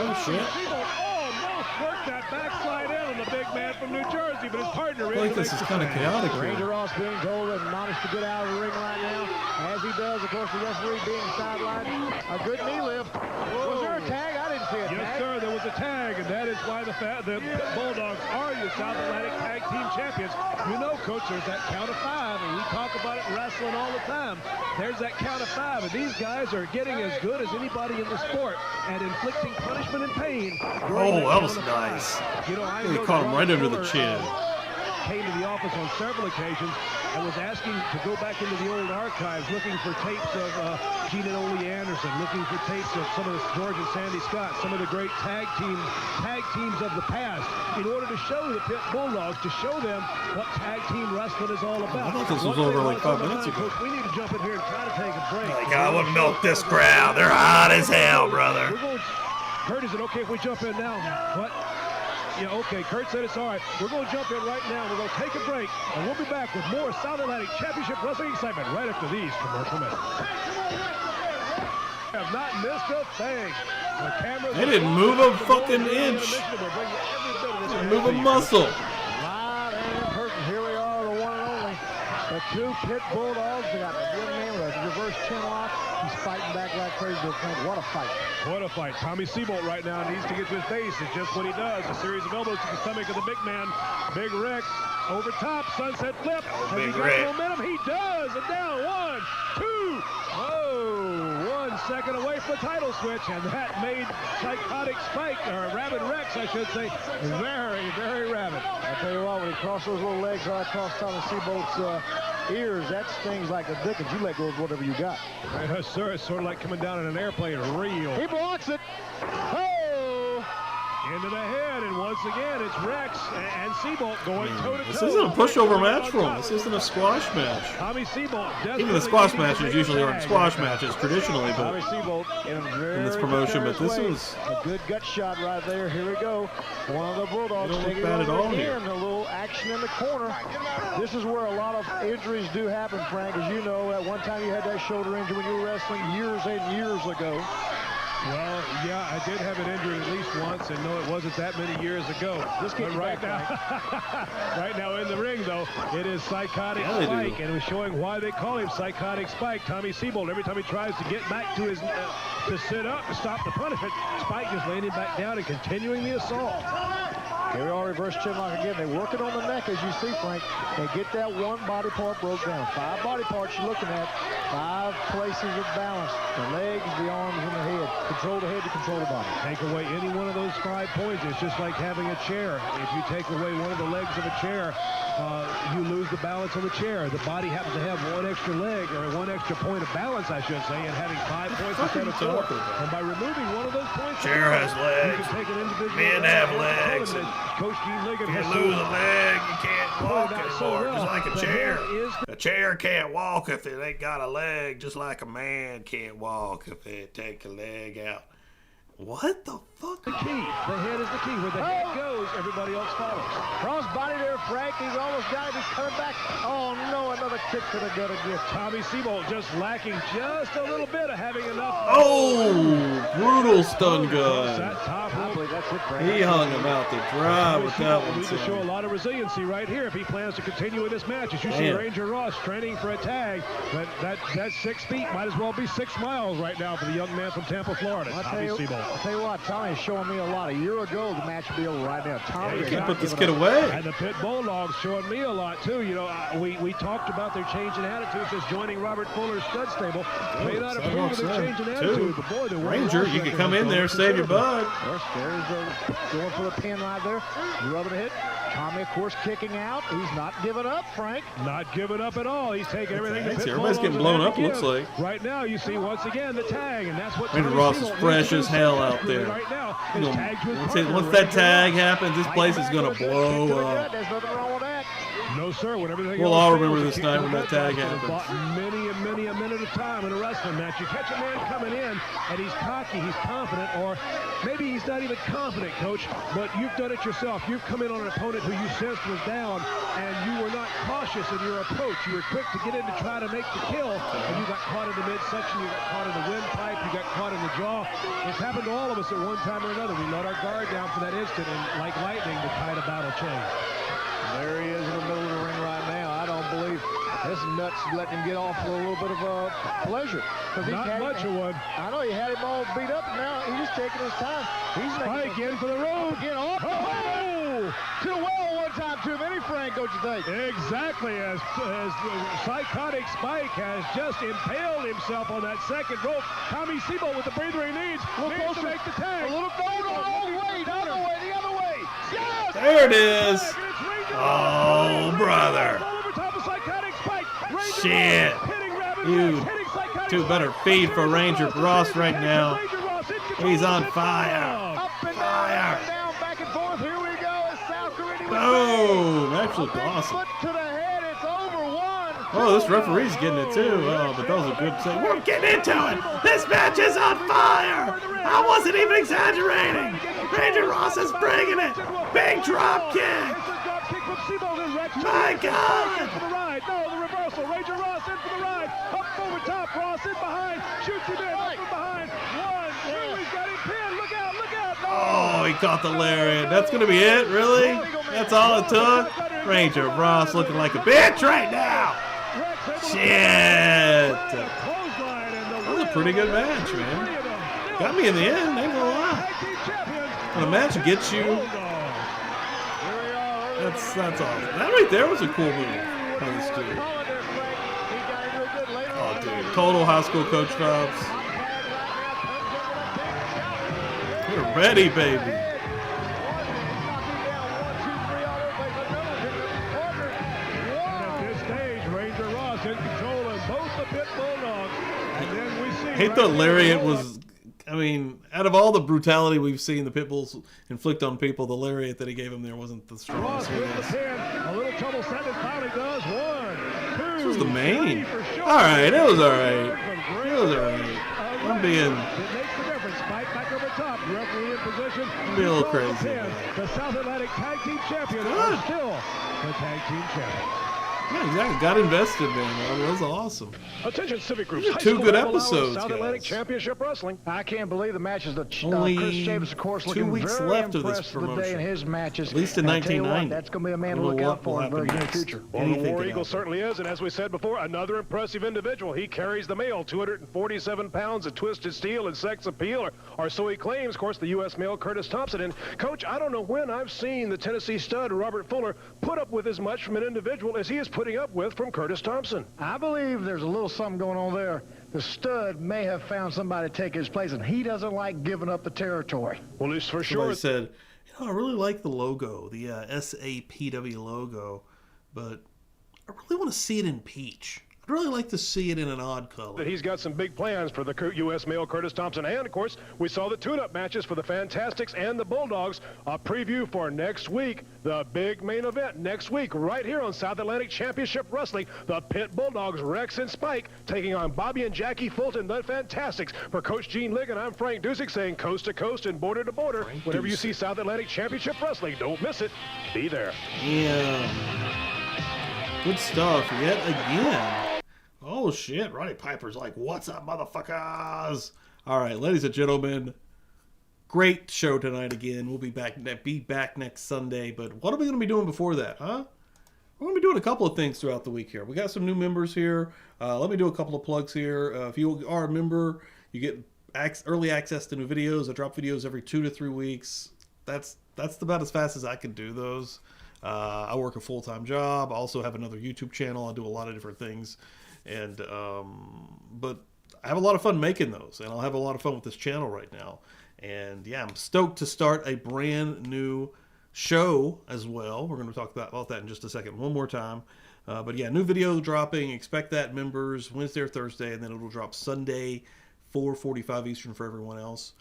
Oh, shit. Almost worked that backslide in on the big man from New Jersey, but his partner I feel like this is kind of chaotic here. Ranger Ross being told and admonished to get out of the ring right now. As he does, of course, the referee being sidelined. A good knee lift. Whoa. Was there a tag? I didn't see a tag. Yes, sir, there was a tag, and that is why the Bulldogs are your South Atlantic Tag Team Champions. You know, Coach, there's that count of 5, and we talk about it in wrestling all the time. There's that count of 5, and these guys are getting as good as anybody in the sport at inflicting punishment and pain. Oh, that was nice. You know, I caught him right under the chin. Came to the office on several occasions and was asking to go back into the old archives, looking for tapes of Gene and Ole Anderson, looking for tapes of some of the George and Sandy Scott, some of the great tag teams of the past, in order to show the Pit Bulldogs, to show them what tag team wrestling is all about. I thought this was over like 5 minutes ago. Coach, we need to jump in here and try to take a break. Like, I want to milk this crowd. They're hot as hell, brother. Kurt, is it okay if we jump in now? What? Yeah, okay, Kurt said it's all right. We're going to jump in right now. We're going to take a break, and we'll be back with more South Atlantic Championship Wrestling excitement right after these commercial messages. Have not missed a thing. The they didn't move a fucking inch. They didn't move a muscle. Live and in person, here we are, the one and only. The two Pit Bulldogs. They got a young man with a reverse chin lock. He's fighting back like crazy. What a fight. What a fight. Tommy Sebolt right now needs to get to his base. It's just what he does. A series of elbows to the stomach of the big man. Big Rex over top. Sunset flip. Has he got momentum? He does. And down. 1, 2. Oh, 1 second away from the title switch. And that made Psychotic Spike, or Rabid Rex, I should say, very, very rabid. I tell you what, when he crossed those little legs right across Tommy Sebolt's ears, that stings like the dickens. You let go of whatever you got. Yes, sir. It's sort of like coming down in an airplane. Real. He blocks it. Oh! Into the head, and once again, it's Rex and Sebolt going toe-to-toe. This isn't a pushover match for him. This isn't a squash match. Tommy Sebolt. Even the squash matches usually aren't squash matches traditionally, but Tommy Sebolt in this promotion. But this was a good gut shot right there. Here we go. One of the Bulldogs taking bad at all here. A little action in the corner. This is where a lot of injuries do happen, Frank. As you know, at one time you had that shoulder injury when you were wrestling years and years ago. Well, yeah, I did have it injured at least once, and no, it wasn't that many years ago. But right now in the ring, though, it is Psychotic Spike, and it was showing why they call him Psychotic Spike. Tommy Sebolt, every time he tries to get back to his, to sit up to stop the punishment, Spike just laying him back down and continuing the assault. Here we are, reverse chin lock again. They're working on the neck, as you see, Frank. They get that one body part broke down. 5 body parts you're looking at. 5 places of balance. The legs, the arms, and the head. Control the head to control the body. Take away any one of those 5 points. It's just like having a chair. If you take away one of the legs of a chair, you lose the balance on the chair. The body happens to have 1 extra leg, or 1 extra point of balance, I should say, and having 5 points instead of 4. And by removing one of those points, chair has legs. You can take an individual men have legs. Coach Gene Liggett if you lose a leg, you can't walk anymore. Just like a chair. A chair can't walk if it ain't got a leg, just like a man can't walk if it take a leg out. What the fuck? The key. The head is the key. Where the head goes, everybody else follows. Crossbody there, Frank. He's almost got it. He's coming back. Oh, no, another kick to the gut again. Tommy Sebold just lacking just a little bit of having enough. Oh, brutal stun gun. That top rope. That's it, Frank. He hung him out to dry with that Will one. need to show a lot of resiliency right here if he plans to continue in this match. As you see Ranger Ross training for a tag, that 6 feet might as well be 6 miles right now for the young man from Tampa, Florida, Tommy Sebold. I'll tell you what, Tommy is showing me a lot. A year ago, the match would be over right now. Tommy, You can't put this kid away. And the Pit Bulldog's showing me a lot, too. You know, we talked about their change in attitude since joining Robert Fuller's stud stable. May not approve of their change in attitude, but boy, the Ranger, you can come in there, save your bud. There's going for the pin right there. Rubbing a hit. Tommy, of course, kicking out. He's not giving up, Frank. Not giving up at all. He's taking everything. Everybody's getting blown up, looks like. Right now, you see once again the tag, and that's what Ranger Ross is fresh as hell out there. Right now, once that tag happens, this place is going to blow up. There's nothing wrong with that. No, sir. When everything We'll all remember this night when that tag happened. Many a minute of time in a wrestling match. You catch a man coming in, and he's cocky, he's confident, or maybe he's not even confident, Coach, but you've done it yourself. You've come in on an opponent who you sensed was down, and you were not cautious in your approach. You were quick to get in to try to make the kill, and you got caught in the midsection, you got caught in the windpipe, you got caught in the jaw. It's happened to all of us at one time or another. We let our guard down for that instant, and like lightning, the tide of battle changed. There he is in the middle of the ring right now. I don't believe this nuts letting him get off for a little bit of pleasure. Not much of one. I know he had him all beat up, and now he's just taking his time. He's Spike in for the road. Get off. Oh! Too well one time too many, Frank, don't you think? Exactly, as Psychotic Spike has just impaled himself on that second rope. Tommy Sebold with the breather he needs to make the tag. A little way, the other way. Yes! There it is. Oh, brother. Shit. You two better feed for Ranger Ross right now. He's on fire. Fire. Down, back and forth. Here we go. Boom. Actually awesome. To the head. It's over one. Oh, this referee's getting it too. Oh, but that was a good save. We're getting into it. This match is on fire. I wasn't even exaggerating. Ranger Ross is bringing it. Big drop kick. My God. For the ride. No, the reversal. Ranger Ross in for the ride. Up over top. Ross in behind. Shoots him in. Up from behind. 1, 2. He's got him pinned. Look out. Look out. No. Oh, he caught the lariat. That's going to be it? Really? That's all it took? Ranger Ross looking like a bitch right now. Shit. That was a pretty good match, man. Got me in the end, ain't gonna lie. When a match gets you, that's awesome. That right there was a cool move by this dude. Oh, dude. Total high school coach vibes. We're ready, baby. I thought Lariat was, I mean, out of all the brutality we've seen the Pitbulls inflict on people, the Lariat that he gave him there wasn't the strongest. A little trouble setting, finally does. 1, 2. This was the main. Alright, it was alright. It was alright. I'm being... It makes the difference. Spike back over top. Referee in position. I'm being a little crazy. The South Atlantic Tag Team Champions are still the Tag Team Champions. Yeah, exactly. Got invested, man. That was awesome. Attention, Civic Groups. Two good episodes, South Atlantic guys. Championship Wrestling. I can't believe the matches that Only Chris James, of course, 2 looking weeks very left of this impressed today in his matches. At least in And I tell you what, 1990. that's going to be a man to look out for in the very near future. Well, the War Eagle certainly is, and as we said before, another impressive individual. He carries the mail, 247 pounds of twisted steel and sex appeal, or so he claims. Of course, the U.S. male Curtis Thompson. And, Coach, I don't know when I've seen the Tennessee stud, Robert Fuller, put up with as much from an individual as he is putting up with from Curtis Thompson. I believe there's a little something going on there. The stud may have found somebody to take his place, and he doesn't like giving up the territory. Well, it's for Somebody sure. said, you know, I really like the logo, the SAPW logo, but I really want to see it in peach. I'd really like to see it in an odd color. He's got some big plans for the U.S. male Curtis Thompson. And, of course, we saw the tune-up matches for the Fantastics and the Bulldogs. A preview for next week, the big main event next week, right here on South Atlantic Championship Wrestling. The Pit Bulldogs, Rex and Spike, taking on Bobby and Jackie Fulton, the Fantastics. For Coach Gene Ligon, I'm Frank Dusick saying coast to coast and border to border. Whenever you see South Atlantic Championship Wrestling, don't miss it. Be there. Yeah. Good stuff yet again. Oh, shit. Roddy Piper's like, what's up, motherfuckers? All right, ladies and gentlemen, great show tonight again. We'll be back next Sunday. But what are we going to be doing before that, huh? We're going to be doing a couple of things throughout the week here. We got some new members here. Let me do a couple of plugs here. If you are a member, you get early access to new videos. I drop videos every 2 to 3 weeks. That's about as fast as I can do those. I work a full-time job. I also have another YouTube channel. I do a lot of different things. And but I have a lot of fun making those. And I'll have a lot of fun with this channel right now. And yeah, I'm stoked to start a brand new show as well. We're going to talk about that in just a second one more time. But yeah, new video dropping. Expect that, members, Wednesday or Thursday. And then it'll drop Sunday, 4:45 Eastern for everyone else.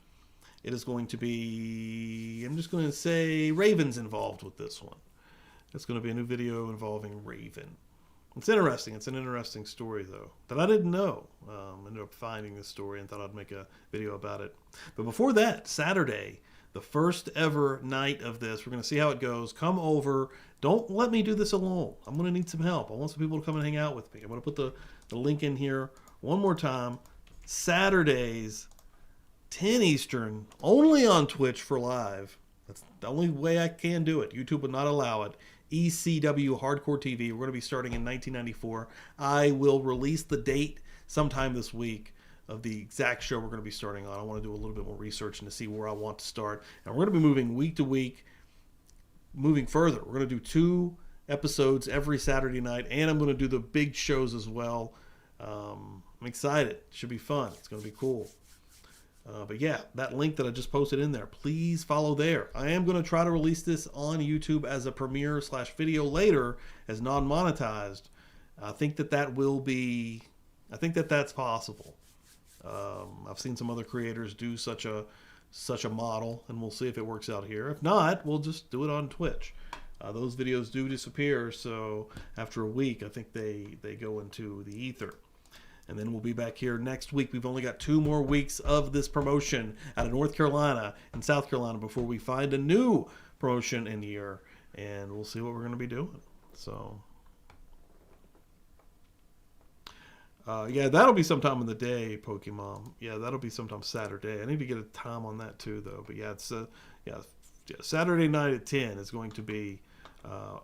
It is going to be, I'm just going to say, Raven's involved with this one. It's going to be a new video involving Raven. It's interesting. It's an interesting story, though, that I didn't know. I ended up finding this story and thought I'd make a video about it. But before that, Saturday, the first ever night of this, we're going to see how it goes. Come over. Don't let me do this alone. I'm going to need some help. I want some people to come and hang out with me. I'm going to put the link in here one more time. Saturdays, 10 Eastern, only on Twitch for live. That's the only way I can do it. YouTube would not allow it. ECW Hardcore TV. We're going to be starting in 1994. I will release the date sometime this week of the exact show we're going to be starting on. I want to do a little bit more research and to see where I want to start. And we're going to be moving week to week, moving further. We're going to do 2 episodes every Saturday night, and I'm going to do the big shows as well. I'm excited. It should be fun. It's going to be cool. But yeah, that link that I just posted in there, please follow there. I am going to try to release this on YouTube as a premiere / video later as non-monetized. I think that will be, I think that's possible. I've seen some other creators do such a model, and we'll see if it works out here. If not, we'll just do it on Twitch. Those videos do disappear, so after a week, I think they go into the ether. And then we'll be back here next week. We've only got 2 more weeks of this promotion out of North Carolina and South Carolina before we find a new promotion in here. And we'll see what we're going to be doing. So, yeah, that'll be sometime in the day, Pokemon. Yeah, that'll be sometime Saturday. I need to get a time on that too, though. But yeah, it's Saturday night at 10 is going to be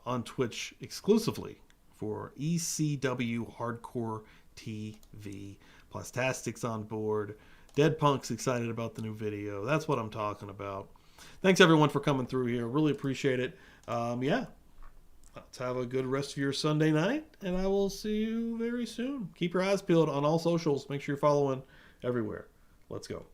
on Twitch exclusively for ECW Hardcore TV. Plastastics on board. Dead Punk's excited about the new video. That's what I'm talking about. Thanks everyone for coming through here. Really appreciate it. Yeah. Let's have a good rest of your Sunday night, and I will see you very soon. Keep your eyes peeled on all socials. Make sure you're following everywhere. Let's go.